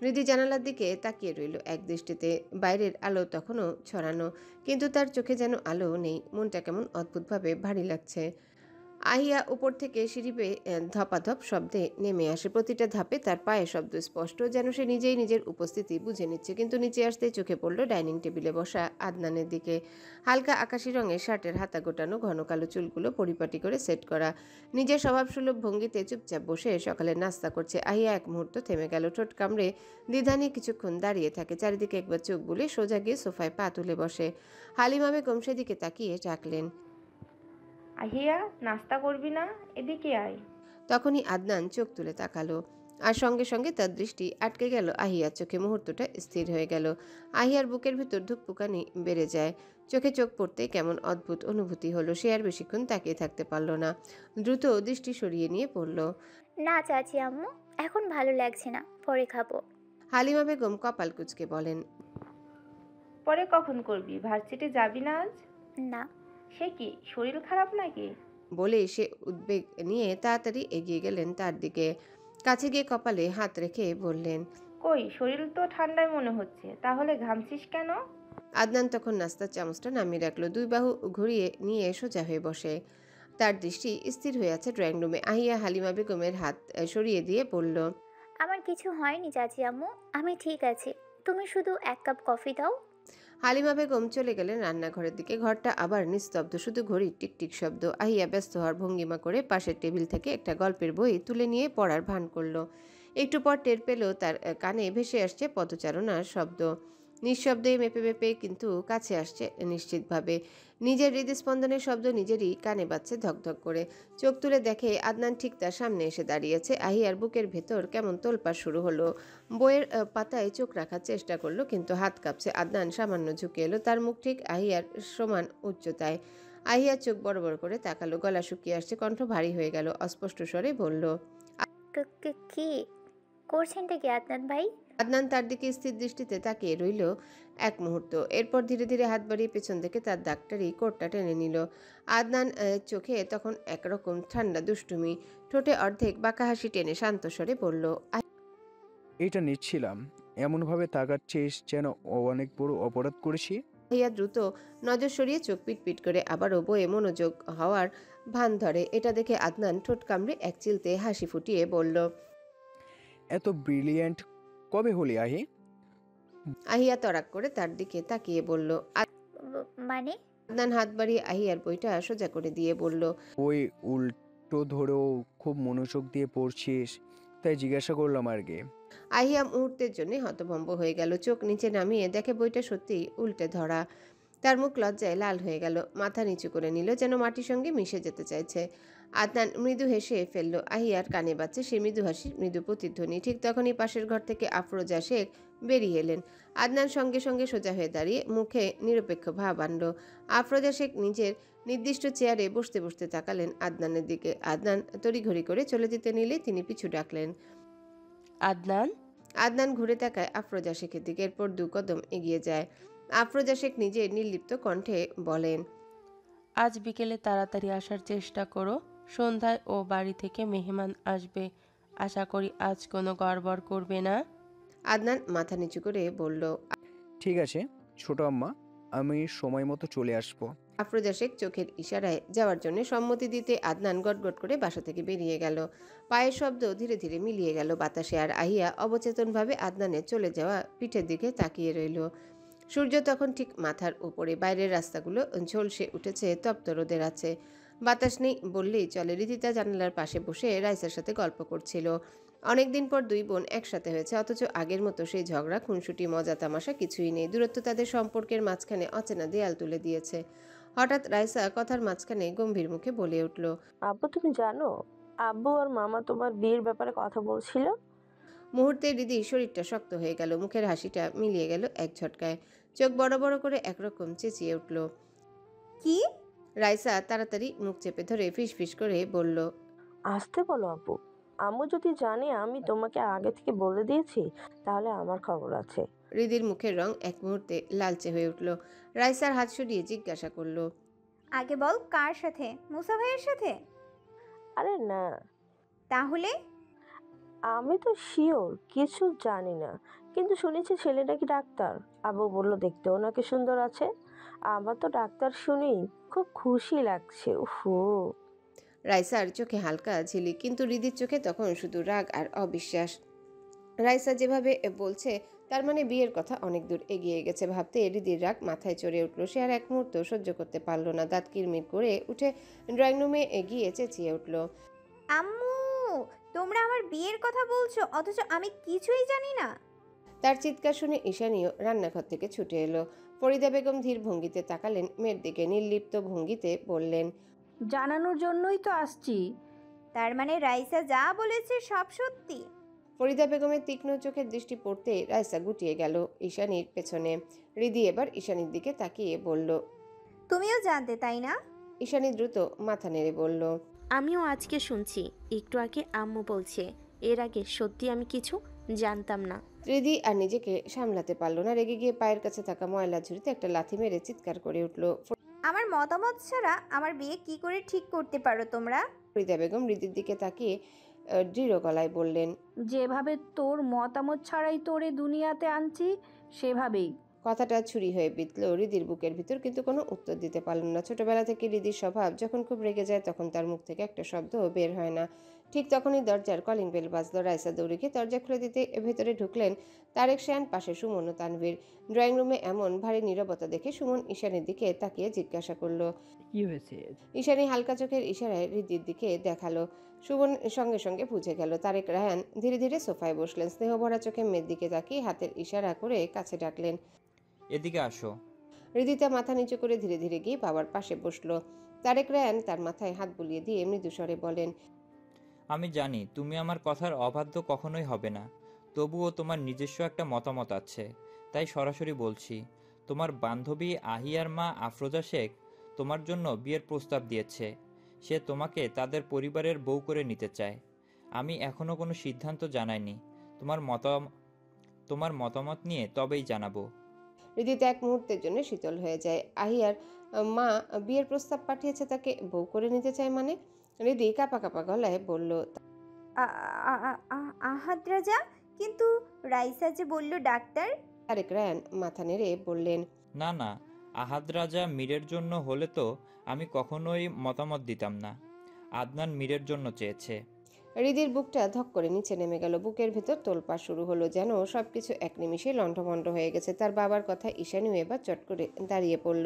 হৃদি জানালার দিকে তাকিয়ে রইল এক দৃষ্টিতে। বাইরের আলো তখনও ছড়ানো, কিন্তু তার চোখে যেন আলো নেই। মনটা কেমন অদ্ভুতভাবে ভারী লাগছে। আহিয়া উপর থেকে সিঁড়ি বেয়ে ধপাধপ শব্দে নেমে আসে। প্রতিটা ধাপে তার পায়ের শব্দ স্পষ্ট, যেন সে নিজেই নিজের উপস্থিতি বুঝে নিচ্ছে। কিন্তু নিচে আসতেই চোখে পড়ল ডাইনিং টেবিলে বসা আদনানের দিকে। হালকা আকাশি রঙের শার্টের হাতা গোটানো, ঘন কালো চুলগুলো পরিপাটি করে সেট করা, নিজের স্বভাবসুলভ ভঙ্গিতে চুপচাপ বসে সকালে নাস্তা করছে। আহিয়া এক মুহূর্ত থেমে গেল। ঠোঁট কামড়ে দ্বিধা নিয়ে কিছুক্ষণ দাঁড়িয়ে থাকে। চারিদিকে একবার চোখ বুলে সোজা গিয়ে সোফায় পা তুলে বসে। হালিমা বেগম সেদিকে তাকিয়ে ডাকলেন, আহিয়া, নাস্তা করবি না? এদিকে আয়। তখনই আদনান চোখ তুলে তাকালো, আর সঙ্গে সঙ্গে তার দৃষ্টি আটকে গেল আহিয়ার চোখে। মুহূর্তটা স্থির হয়ে গেল। আহিয়ার বুকের ভিতর ধুকপুকানি বেড়ে যায়। চোখে চোখ পড়তে কেমন অদ্ভুত অনুভূতি হলো। সে আর বেশিক্ষণ তাকিয়ে থাকতে পারল না। দ্রুত দৃষ্টি সরিয়ে নিয়ে পড়ল, না চাচি আম্মু, এখন ভালো লাগছে না, পরে খাবো। হালিমা বেগম কপাল কুঁচকে বলেন, পরে কখন করবি? ভার্সিটি যাবি না আজ? না। সে কি, শরীর খারাপ নাকি? বলে সে উদ্বেগ নিয়ে তাড়াতাড়ি এগিয়ে গেলেন তার দিকে। কাছে গিয়ে কপালে হাত রেখে বললেন, কই, শরীর তো ঠান্ডায় মনে হচ্ছে, তাহলে ঘামছিস কেন? আদনান তখন নাস্তার চামচটা নামিয়ে রাখলো। দুই বাহু ঘুরিয়ে নিয়ে সোজা হয়ে বসে। তার দৃষ্টি স্থির হয়ে আছে ড্রয়িং রুমে। আহিয়া হালিমা বেগমের হাত সরিয়ে দিয়ে বলল, আমার কিছু হয়নি চাচি আম্মু, আমি ঠিক আছি। তুমি শুধু 1 কাপ কফি দাও। হালিমা বেগম চলে গেলেন রান্নাঘরের দিকে। ঘরটা আবার নিস্তব্ধ, শুধু ঘড়ির টিকটিক শব্দ। আহিয়া ব্যস্ত হওয়ার ভঙ্গিমা করে পাশের টেবিল থেকে একটা গল্পের বই তুলে নিয়ে পড়ার ভান করলো। একটু পর টের পেল তার কানে ভেসে আসছে পদচারণার শব্দ। নিঃশব্দে মেপে মেপে কিন্তু কাছে আসছে নিশ্চিতভাবে। নিজের হৃদস্পন্দনের শব্দ নিজেরই কানে বাজছে ধকধক করে। চোখ তুলে দেখে আদনান ঠিক তার সামনে এসে দাঁড়িয়েছে। আহিয়ার বুকের ভেতর কেমন তোলপাড় শুরু হলো। বইয়ের পাতায় চোখ রাখার চেষ্টা করলো, কিন্তু হাত কাঁপছে। আদনান সামান্য ঝুঁকে এলো, তার মুখ ঠিক আহিয়ার সমান উচ্চতায়। আহিয়ার চোখ বড় বড় করে তাকালো, গলা শুকিয়ে আসছে, কণ্ঠ ভারী হয়ে গেল। অস্পষ্ট স্বরে বলল, কি করছেনটা কি আদনান ভাই? আদনান তার দিকে স্থির দৃষ্টিতে তাকিয়ে রইল এক মুহূর্ত। এরপর ধীরে ধীরে হাত বাড়িয়ে পেছন থেকে তার ডাক্তারি কোটটা টেনে নিল। আদনান চোখে তখন একরকম ঠান্ডা দুষ্টুমি, ঠোঁটে অর্ধেক বাঁকা হাসি টেনে শান্ত স্বরে বলল, এটা নিচ্ছিলাম, এমনভাবে তাকাচ্ছিস যেন অনেক বড় অপরাধ করেছি। আহিয়া দ্রুত নজর সরিয়ে চোখ পিটপিট করে আবারও বইয়ে মনোযোগ হওয়ার ভান ধরে। এটা দেখে আদনান ঠোঁট কামড়ে এক চিলতে হাসি ফুটিয়ে বলল, এত ব্রিলিয়েন্ট কবে হলি আহি? আহিয়া তড়াক করে তার দিকে তাকিয়ে বলল, মানে? আদনান হাত বাড়িয়ে আহিয়ার বইটা সোজা করে দিয়ে বলল, ওই উল্টো ধরেও খুব মনোযোগ দিয়ে পড়ছিস, তাই জিজ্ঞাসা করলাম আর কি। আহিয়া মুহূর্তের জন্য হতভম্ব হয়ে গেল। চোখ নিচে নামিয়ে দেখে বইটা সত্যিই উল্টে ধরা। তার মুখ লজ্জায় লাল হয়ে গেল, মাথা নিচু করে নিল, যেন মাটির সঙ্গে মিশে যেতে চাইছে। আদনান মৃদু হেসে ফেলল। আহিয়ার কানে বাজছে সে মৃদু হাসির মৃদু প্রতিধ্বনি। ঠিক তখনই পাশের ঘর থেকে আফরোজা শেখ বেরিয়ে এলেন। আদনান সঙ্গে সঙ্গে সোজা হয়ে দাঁড়িয়ে মুখে নিরপেক্ষ ভাব আনল। আফরোজা শেখ নিজের নির্দিষ্ট চেয়ারে বসতে বসতে তাকালেন আদনানের দিকে। আদনান তড়িঘড়ি করে চলে যেতে নিলে তিনি পিছু ডাকলেন, আদনান। আদনান ঘুরে তাকায় আফরোজা শেখের দিকে, এরপর 2 কদম এগিয়ে যায়। আফরোজা শেখ নিজে নির্লিপ্ত কণ্ঠে বলেন, আজ বিকেলে তাড়াতাড়ি আসার চেষ্টা করো, সন্ধ্যায় ও বাড়ি থেকে মেহমান আসবে, আশা করি আজ কোনো গড়বড় করবে না। আদনান মাথা নিচু করে বলল, ঠিক আছে ছোট আম্মা, আমি সময় মতো চলে আসবো। আফরোজা শেখ চোখের ইশারায় যাওয়ার জন্য সম্মতি দিতে আদনান গটগট করে বাসা থেকে বেরিয়ে গেল। পায়ের শব্দ ধীরে ধীরে মিলিয়ে গেল বাতাসে। আর আহিয়া অবচেতনভাবে আদনানের চলে যাওয়া পিঠের দিকে তাকিয়ে রইল। সূর্য তখন ঠিক মাথার উপরে। বাইরের রাস্তাগুলো ঝলসে উঠেছে তপ্ত রোদের আছে। বাতাস নেই বললেই চলে। রিদিতা জানালার পাশে বসে রাইসার সাথে গল্প করছিল। অনেকদিন পর 2 বোন একসাথে হয়েছে, অথচ আগের মতো সেই ঝগড়া, খুনসুটি, মজা তামাশা কিছুই নেই। দূরত্ব তাদের সম্পর্কের মাঝখানে অচেনা দেয়াল তুলে দিয়েছে। হঠাৎ রাইসা কথার মাঝখানে গম্ভীর মুখে বলে উঠল, আব্বু তুমি জানো আব্বু আর মামা তোমার বিয়ের ব্যাপারে কথা বলছিল। মুহূর্তে রিদির শরীরটা শক্ত হয়ে গেল, মুখের হাসিটা মিলিয়ে গেল এক ঝটকায়। চোখ বড় বড় করে একরকম চেঁচিয়ে উঠল, কি? রাইসা তাড়াতাড়ি মুখ চেপে ধরে ফিস ফিস করে বলল, আসতে বলো আব্বু, আম্মু যদি জানে আমি তোমাকে আগে থেকে বলে দিয়েছি তাহলে আমার খবর আছে। রিদির মুখের রং এক মুহূর্তে লালচে হয়ে উঠল। রাইসার হাত সরিয়ে জিজ্ঞাসা করলো, আগে বল কার সাথে? মুসা ভাইয়ের সাথে? আরে না। তাহলে? আমি তো শিওর কিছু জানি না, কিন্তু শুনেছি ছেলেটা কি ডাক্তার। আব্বু বলল দেখতেও নাকি সুন্দর আছে। আমার তো ডাক্তার শুনেই খুব খুশি লাগছে। উফু। রাইসার চোখে হালকা ঝিলিক, কিন্তু রিদির চোখে তখন শুধু রাগ আর অবিশ্বাস। রাইসা যেভাবে বলছে তার মানে বিয়ের কথা অনেক দূর এগিয়ে গেছে। ভাবতে রিদির রাগ মাথায় চড়ে উঠল। সে আর এক মুহূর্ত সহ্য করতে পারল না। দাঁত কিরমির করে উঠে ড্রয়িং রুমে এগিয়ে চেঁচিয়ে উঠল, আম্মু, তোমরা আমার বিয়ের কথা বলছো অথচ আমি কিছুই জানি না। তার চিৎকার শুনে ঈশানীও রান্নাঘর থেকে ছুটে এলো। ফরিদা বেগম ধীর ভঙ্গিতে তাকালেন মেয়ের দিকে, নির্লিপ্ত ভঙ্গিতে বললেন, জানানোর জন্যই তো আসছি। তার মানে রাইসা যা বলেছে সব সত্যি? ফরিদা বেগমের তীক্ষ্ণ চোখের দৃষ্টি পড়তে রাইসা গুটিয়ে গেল ঈশানীর পেছনে। রিদি এবার ঈশানীর দিকে তাকিয়ে বলল, তুমিও জানতে তাই না? ঈশানী দ্রুত মাথা নেড়ে বলল, আমিও আজকে শুনছি, একটু আগে আম্মু বলছে। এর আগে সত্যি আমি কিছু জানতাম না। রিদি আর নিজেকে সামলাতে পারল না। রেগে গিয়ে পায়ের কাছে থাকা ময়লা ঝুড়িতে একটা লাথি মেরে চিৎকার করে উঠল, আমার মতামত ছাড়া আমার বিয়ে কি করে ঠিক করতে পারো তোমরা? ফরিদা বেগম রিদির দিকে তাকিয়ে দৃঢ় গলায় বললেন, যেভাবে তোর মতামত ছাড়াই তোরে দুনিয়াতে আনছি সেভাবেই। কথাটা ছুরি হয়ে বিঁধল হৃদির বুকের ভিতর, কিন্তু কোনো উত্তর দিতে পারল না। ছোটবেলা থেকে হৃদির স্বভাব, যখন খুব রেগে যায় তখন তার মুখ থেকে একটা শব্দ বের হয় না। ঠিক তখনই দরজার কলিং বেল বাজলো। রাইসা দৌড়ে গিয়ে দরজা খুলে দিতে ভেতরে ঢুকলেন তারেক শায়ান, পাশে সুমন ও তানভীর। ড্রয়িং রুমে এমন ভারী নীরবতা দেখে সুমন ঈশানীর দিকে তাকিয়ে জিজ্ঞাসা করলো, কি হয়েছে? ঈশানী হালকা চোখের ইশারায় হৃদির দিকে দেখালো। সুমন সঙ্গে সঙ্গে বুঝে গেল। তারেক রায়ান ধীরে ধীরে সোফায় বসলেন। স্নেহভরা চোখে মেয়ের দিকে তাকিয়ে হাতের ইশারা করে কাছে ডাকলেন, এদিকে আসো। হৃদিতা মাথা নিচু করে ধীরে ধীরে গিয়ে বাবার পাশে বসলো। তারেক রায়ান তার মাথায় হাত বুলিয়ে দিয়ে মৃদু স্বরে বলেন, আমি জানি তুমি আমার কথার অবাধ্য কখনোই হবে না, তবুও তোমার নিজস্ব একটা মতামত আছে, তাই সরাসরি বলছি। তোমার বান্ধবী আহিয়ার মা আফরোজা শেখ তোমার জন্য বিয়ের প্রস্তাব দিয়েছে। সে তোমাকে তাদের পরিবারের বউ করে নিতে চায়। আমি এখনো কোনো সিদ্ধান্ত জানাইনি। তোমার মতামত নিয়ে তবেই জানাবো। হৃদিতা এক মুহূর্তের জন্য শীতল হয়ে যায়। আহিয়ার মা বিয়ের প্রস্তাব পাঠিয়েছে, তাকে বউ করে নিতে চায় মানে? হৃদি কাঁপা কাঁপা গলায় বলল, আহাদ রাজা, কিন্তু রাইসা যে বলল ডাক্তার। তারেক রায়ান মাথা নেড়ে বললেন, না না, আহাদ রাজা মীরের জন্য হলে তো আমি কখনোই মতামত দিতাম না। আদনান মীরের জন্য চেয়েছে। হৃদির বুকটা ধক করে নিচে নেমে গেল। বুকের ভেতর তোলপাড় শুরু হলো, যেন সবকিছু এক নিমিষে লণ্ঠভণ্ড হয়ে গেছে। তার বাবার কথা ঈশানীও এবার চট করে দাঁড়িয়ে পড়ল।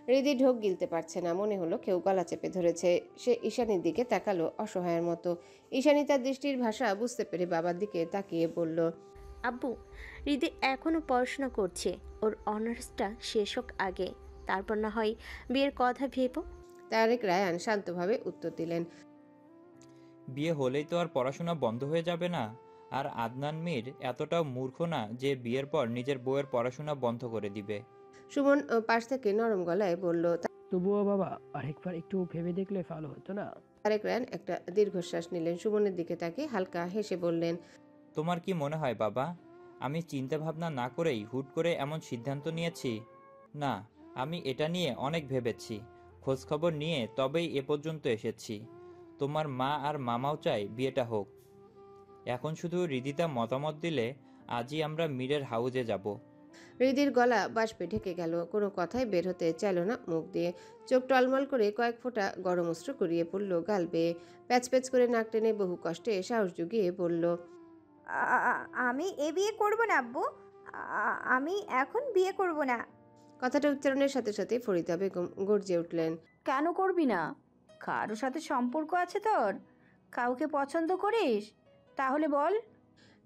হৃদি ঢোক গিলতে পারছে না, মনে হলো কেউ গলা চেপে ধরেছে। সে ঈশানীর দিকে তাকালো অসহায়ের মতো। ঈশানী তার দৃষ্টির ভাষা বুঝতে পেরে বাবার দিকে তাকিয়ে বলল, আব্বু, হৃদি এখনও পড়াশোনা করছে, ওর অনার্সটা শেষ হোক আগে, তারপর না হয় বিয়ের কথা ভেবো। তারেক রায়ান শান্তভাবে উত্তর দিলেন, বিয়ে হলেই তো আর পড়াশোনা বন্ধ হয়ে যাবে না। আর আদনান মীর এতটাও মূর্খ না যে বিয়ের পর নিজের বউয়ের পড়াশোনা বন্ধ করে দিবে। সুমন পাশ থেকে নরম গলায় বলল, তবুও বাবা আরেকবার একটু ভেবে দেখলে ভালো হতো না? তারেক রায়ান একটা দীর্ঘশ্বাস নিলেন। সুমনের দিকে তাকিয়ে হালকা হেসে বললেন, তোমার কি মনে হয় বাবা, আমি চিন্তা ভাবনা না করেই হুট করে এমন সিদ্ধান্ত নিয়েছি? না, আমি এটা নিয়ে অনেক ভেবেছি, খোঁজখবর নিয়ে তবেই এ পর্যন্ত এসেছি। তোমার মা আর মামাও চাই বিয়েটা হোক। এখন শুধু হৃদিতা মতামত দিলে আজই আমরা মীরের হাউজে যাব। হৃদির গলা বাষ্পে ঢেকে গেল, কোনো কথাই বের হতে চাইল না মুখ দিয়ে। চোখ টলমল করে কয়েক ফোঁটা গরম অশ্রু গড়িয়ে পড়ল গাল বেয়ে। প্যাচ প্যাচ করে নাক টেনে বহু কষ্টে সাহস জুগিয়ে বলল, আমি এ বিয়ে করব না আব্বু, আমি এখন বিয়ে করব না। কথাটা উচ্চারণের সাথে সাথে ফরিদা বেগম গর্জে উঠলেন, কেন করবি না? কারো সাথে সম্পর্ক আছে তোর? কাউকে পছন্দ করিস? তাহলে বল।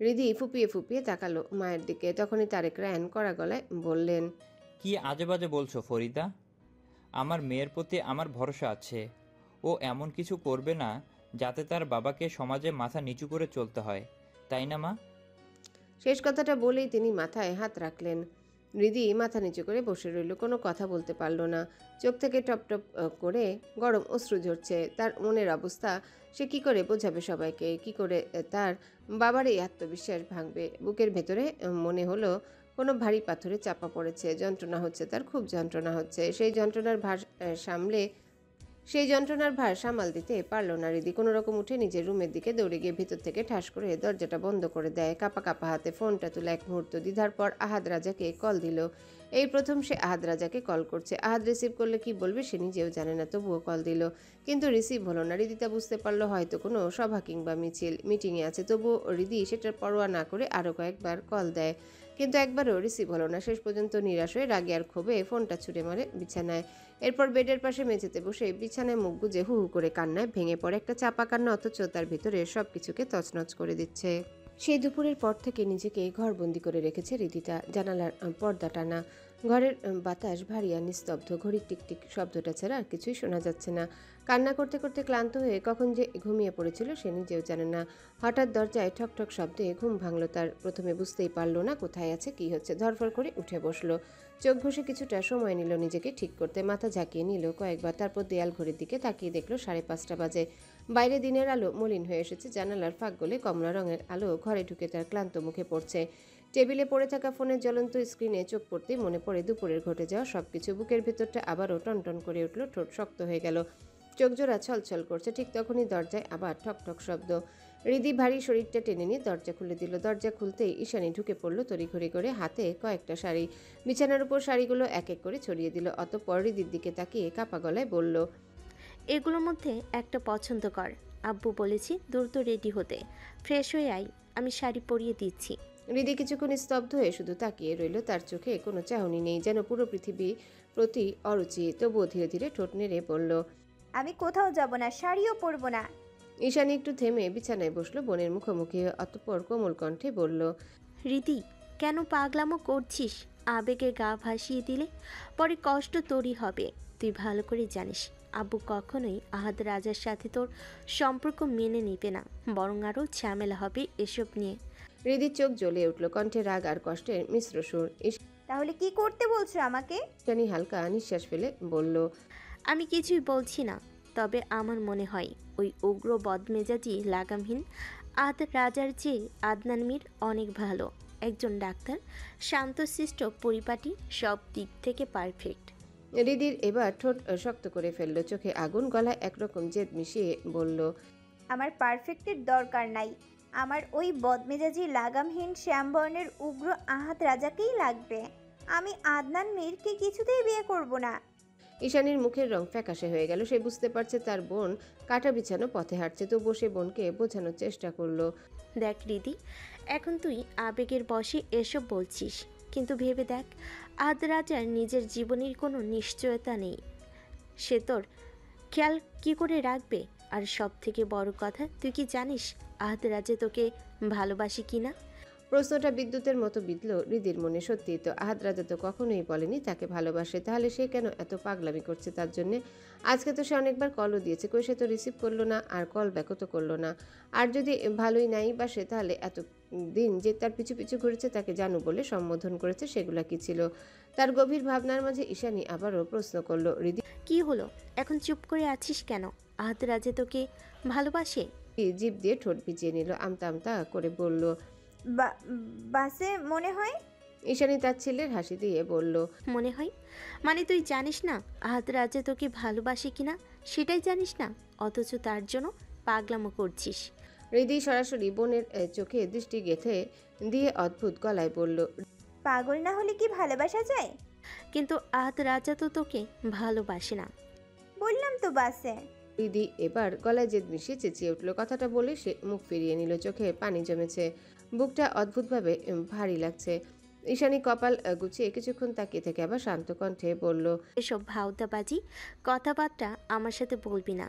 হৃদি ফুপিয়ে ফুপিয়ে তাকালো মায়ের দিকে। তখনই তারেক রায়ান কড়া গলায় বললেন, কি আজে বাজে বলছো ফরিদা? আমার মেয়ের প্রতি আমার ভরসা আছে। ও এমন কিছু করবে না যাতে তার বাবাকে সমাজে মাথা নিচু করে চলতে হয়, তাই না মা? শেষ কথাটা বলেই তিনি মাথায় হাত রাখলেন। হৃদি মাথা নিচু করে বসে রইল, কোনো কথা বলতে পারল না। চোখ থেকে টপ টপ করে গরম অশ্রু ঝরছে। তার মনের অবস্থা সে কি করে বোঝাবে সবাইকে? কি করে তার বাবার এই আত্মবিশ্বাস ভাঙবে? বুকের ভেতরে মনে হলো কোনো ভারী পাথরে চাপা পড়েছে। যন্ত্রণা হচ্ছে, তার খুব যন্ত্রণা হচ্ছে। সেই যন্ত্রণার ভার সামাল দিতে পারল না হৃদি। কোনো রকম উঠে নিজের রুমের দিকে দৌড়ে গিয়ে ভিতর থেকে ঠাস করে দরজাটা বন্ধ করে দেয়। কাঁপা কাঁপা হাতে ফোনটা তুলে এক মুহূর্ত দ্বিধার পর আহাদ রাজাকে কল দিল। এই প্রথম সে আহাদ রাজাকে কল করছে। আহাদ রিসিভ করলে কি বলবে সে নিজেও জানে না, তবুও কল দিল, কিন্তু রিসিভ হলো না। হৃদিতা বুঝতে পারলো হয়তো কোনো সভা কিংবা মিটিংয়ে আছে। তবুও হৃদি সেটার পরোয়া না করে আরও কয়েকবার কল দেয়, কিন্তু একবারও রিসিভ হলো না। শেষ পর্যন্ত নিরাশ হয়ে রাগে আর ক্ষোভে ফোনটা ছুঁড়ে মারে বিছানায়। এরপর বেডের পাশে মেঝেতে বসে বিছানায় মুখ গুজে হু হু করে কান্নায় ভেঙে পড়ে। একটা চাপা কান্না, অথচ তার ভিতরে সব কিছুকে তছনছ করে দিচ্ছে। সেই দুপুরের পর থেকে নিজেকে ঘরবন্দি করে রেখেছে হৃদিতা। জানালার পর্দা টানা, ঘরের বাতাস ভারী আর নিস্তব্ধ। ঘড়ির টিকটিক শব্দটা ছাড়া আর কিছুই শোনা যাচ্ছে না। কান্না করতে করতে ক্লান্ত হয়ে কখন যে ঘুমিয়ে পড়েছিল সে নিজেও জানে না। হঠাৎ দরজায় ঠক ঠক শব্দে ঘুম ভাঙল তার। প্রথমে বুঝতেই পারল না কোথায় আছে, কি হচ্ছে। ধরফর করে উঠে বসলো। চোখ ঘষে কিছুটা সময় নিল নিজেকে ঠিক করতে। মাথা ঝাঁকিয়ে নিল কয়েকবার, তারপর দেয়াল ঘড়ির দিকে তাকিয়ে দেখলো 5:30 বাজে। বাইরে দিনের আলো মলিন হয়ে এসেছে। জানালার ফাঁক গলে কমলা রঙের আলো ঘরে ঢুকে তার ক্লান্ত মুখে পড়ছে। টেবিলে পড়ে থাকা ফোনের জ্বলন্ত স্ক্রিনে চোখ পড়তেই মনে পড়ে দুপুরের ঘটে যাওয়া সবকিছু। বুকের ভেতরটা আবারও টনটন করে উঠল, ঠোঁট শক্ত হয়ে গেল, চোখ জোড়া ছলছল করছে। ঠিক তখনই দরজায় আবার ঠক ঠক শব্দ। হৃদি ভারী শরীরটা টেনে নিয়ে দরজা খুলে দিল। দরজা খুলতেই ঈশানী ঢুকে পড়ল তড়িঘড়ি করে, হাতে কয়েকটা শাড়ি। বিছানার উপর শাড়িগুলো এক এক করে ছড়িয়ে দিল। অতঃপর হৃদির দিকে তাকিয়ে কাপা গলায় বলল, এগুলোর মধ্যে একটা পছন্দ কর। আব্বু বলেছি দ্রুত রেডি হতে। ফ্রেশ হয়ে আই, আমি শাড়ি পরিয়ে দিচ্ছি। হৃদি কিছুক্ষণ স্তব্ধ হয়ে শুধু তাকিয়ে রইল। তার চোখে কোনো চাহনি নেই, যেন পুরো পৃথিবী প্রতি অরুচি। তবুও ধীরে ধীরে ঠোঁট নেড়ে বলল, আমি কোথাও যাব না, শাড়িও পরবো না। ঈশানী একটু থেমে বিছানায় বসলো বোনের মুখোমুখি হয়ে। অতঃপর কোমল কণ্ঠে বলল, রীতি, কেন পাগলামো করছিস? আবেগে গা ভাসিয়ে দিলে পরে কষ্ট তোরই হবে। তুই ভালো করে জানিস আব্বু কখনোই আহাদ রাজার সাথে তোর সম্পর্ক মেনে নিবে না, বরং আরও ঝামেলা হবে এসব নিয়ে। হৃদির চোখ জ্বলে উঠল, কণ্ঠে রাগ আর কষ্টের মিশ্র সুর। তাহলে কি করতে বলছো আমাকে? ঈশানী হালকা নিঃশ্বাস ফেলে বলল, আমি কিছুই বলছি না, তবে আমার মনে হয় ওই উগ্র বদমেজাজি লাগামহীন আহাদ রাজার চেয়ে আদনান মীর অনেক ভালো একজন ডাক্তার, শান্তশিষ্ট পরিপাটি, সব দিক থেকে পারফেক্ট। হৃদির এবার ঠোঁট শক্ত করে ফেলল, চোখে আগুন, গলায় একরকম জেদ মিশিয়ে বলল, আমার পারফেক্টের দরকার নাই। আমার ওই বদমেজাজি লাগামহীন শ্যামবর্ণের উগ্র আহাদ রাজাকেই লাগবে। আমি আদনান মীরকে কিছুতেই বিয়ে করব না। ঈশানীর মুখের রং ফ্যাকাশে হয়ে গেল। সে বুঝতে পারছে তার বোন কাটা বিছানো পথে হাঁটছে, তবুও সে বোনকে বোঝানোর চেষ্টা করলো। দেখ রীতি, এখন তুই আবেগের বশে এসব বলছিস, কিন্তু ভেবে দেখ আহাদ রাজার নিজের জীবনের কোনো নিশ্চয়তা নেই। সে তোর খেয়াল কি করে রাখবে? আর সব থেকে বড় কথা, তুই কি জানিস আহাদ রাজা তোকে ভালোবাসি কি না? প্রশ্নটা বিদ্যুতের মতো বিঁধল হৃদির মনে। সত্যি তো, আহাদ রাজা তো কখনোই বলেনি তাকে ভালোবাসে। তাহলে সে কেন এত পাগলামি করছে তার জন্যে? আজকে তো সে অনেকবার কলও দিয়েছে, কই সে তো রিসিভ করলো না, আর কল ব্যাকও তো করলো না। আর যদি ভালোই নাই বাসে, তাহলে এত দিন যে তার পিছু পিছু ঘুরেছে, তাকে জানু বলে সম্বোধন করেছে, সেগুলা কি ছিল? তার গভীর ভাবনার মাঝে ঈশানী আবারও প্রশ্ন করলো, হৃদি কি হলো, এখন চুপ করে আছিস কেন? আহাদ রাজা তোকে ভালোবাসে? জিভ দিয়ে ঠোঁট ভিজিয়ে নিল, আমতা আমতা করে বলল, বাসে মনে হয়। ঈশানী তার ছেলের হাসি দিয়ে বলল, মনে হয় মানে তুই জানিস না আহাদ রাজা তোকে ভালোবাসে কিনা? সেটাই জানিস না, অথচ তার জন্য পাগলামো করছিস। হৃদি সরাসরি বোনের চোখে দৃষ্টি গেঁথে দিয়ে অদ্ভুত গলায় বলল, পাগল না হলে কি ভালোবাসা যায়? কিন্তু আহাদ রাজা তো তোকে ভালোবাসে না। বললাম তো বাসে। হৃদি এবার গলায় জেদ মিশিয়ে চেঁচিয়ে উঠল। কথাটা বলে সে মুখ ফিরিয়ে নিল, চোখে পানি জমেছে, বুকটা অদ্ভুতভাবে ভারী লাগছে। ঈশানী কপাল গুছিয়ে কিছুক্ষণ তাকিয়ে থেকে আবার শান্ত কণ্ঠে বলল, এসব ভাওতাবাজি কথাবার্তা আমার সাথে বলবি না।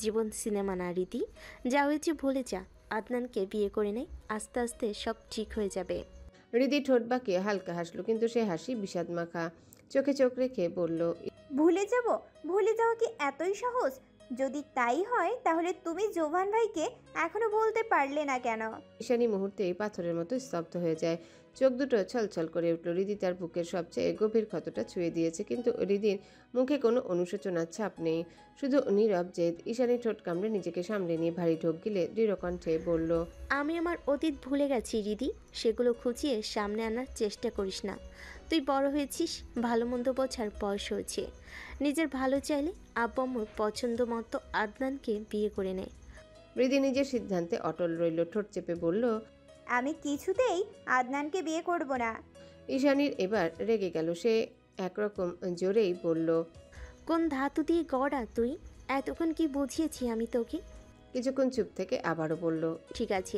জীবন সিনেমা না রীতি, যা হয়েছে ভুলে যা। আদনানকে বিয়ে করে নেই, আস্তে আস্তে সব ঠিক হয়ে যাবে। হৃদি ঠোঁট বাঁকিয়ে হালকা হাসলো, কিন্তু সে হাসি বিষাদ মাখা। চোখে চোখ রেখে বলল, ভুলে যাব? ভুলে যাওয়া কি এতই সহজ? যদি তাই হয় তাহলে তুমি জোভান ভাইকে এখনো বলতে পারলে না কেন? ঈশানী মুহূর্তেই পাথরের মতো স্তব্ধ হয়ে যায়, চোখ দুটো ছলছল করে উঠল। হৃদি তার বুকের সবচেয়ে গভীর ক্ষতটা ছুঁয়ে দিয়েছে, কিন্তু হৃদির মুখে কোনো অনুশোচনার ছাপ নেই, শুধু নীরব জেদ। ঈশানী ঠোঁট কামড়ে নিজেকে সামলে নিয়ে ভারী ঢোক গিলে দৃঢ় কণ্ঠে বলল, আমি আমার অতীত ভুলে গেছি হৃদি, সেগুলো খুঁজিয়ে সামনে আনার চেষ্টা করিস না। তুই বড় হয়েছিস, ভালো মন্দ বোঝার বয়স হয়েছে। নিজের ভালো চাইলে আব্বু আম্মুর পছন্দ মতো আদনানকে বিয়ে করে নেয়। হৃদি নিজের সিদ্ধান্তে অটল রইল, ঠোঁট চেপে বলল, আমি কিছুতেই আদনানকে বিয়ে করব না। ঈশানীর এবার রেগে গেল, সে একরকম জোরেই বলল, কোন ধাতু দিয়ে গড়া তুই? এতক্ষণ কি বুঝিয়েছি আমি তোকে? কিছুক্ষণ চুপ থেকে আবারও বলল, ঠিক আছে,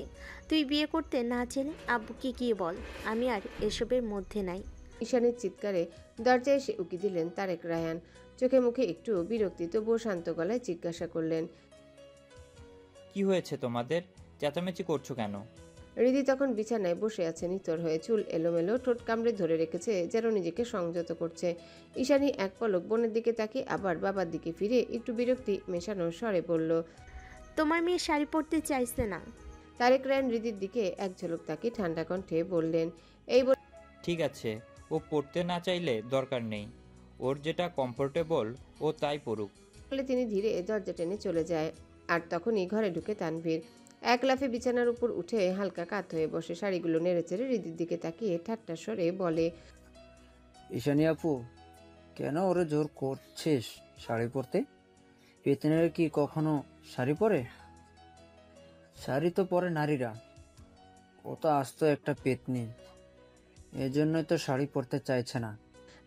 তুই বিয়ে করতে না চাইলে আব্বুকে গিয়ে বল, আমি আর এসবের মধ্যে নাই। ঈশানীর চিৎকারে দরজায় এসে উকি দিলেন তারেক রায়ান। চোখে মুখে একটু বিরক্তি, তবুও শান্ত গলায় জিজ্ঞাসা করলেন, কি হয়েছে তোমাদের? চেঁচামেচি করছো কেন? হৃদি তখন বিছানায় বসে আছে নিথর হয়ে, চুল এলোমেলো, ঠোঁট কামড়ে ধরে রেখেছে, যেন নিজেকে সংযত করছে। ঈশানী এক পলক বোনের দিকে তাকিয়ে আবার বাবার দিকে ফিরে একটু বিরক্তি মেশানো স্বরে বলল, তোমার মেয়ে শাড়ি পরতে চাইছে না। তারেক রায়ান হৃদির দিকে এক ঝলক তাকিয়ে ঠান্ডা কণ্ঠে বললেন, এই বলে ঠিক আছে, ও পড়তে না চাইলে দরকার নেই, ওর যেটা কমফোর্টেবল ও তাই পড়ুক। তিনি ধীরে দরজা টেনে চলে যায়। আর তখনই ঘরে ঢুকে তানভীর এক লাফে বিছানার উপর উঠে হালকা কাত হয়ে বসে শাড়িগুলো নেড়েচেড়ে হৃদির দিকে তাকিয়ে ঠাট্টা স্বরে বলে, ঈশানী আপু, কেন ওরে জোর করছিস শাড়ি পরতে? পেতনের কি কখনো শাড়ি পরে? শাড়ি তো পরে নারীরা, ও তো আস্ত একটা পেতনি, এজন্যই তো শাড়ি পরতে চাইছে না।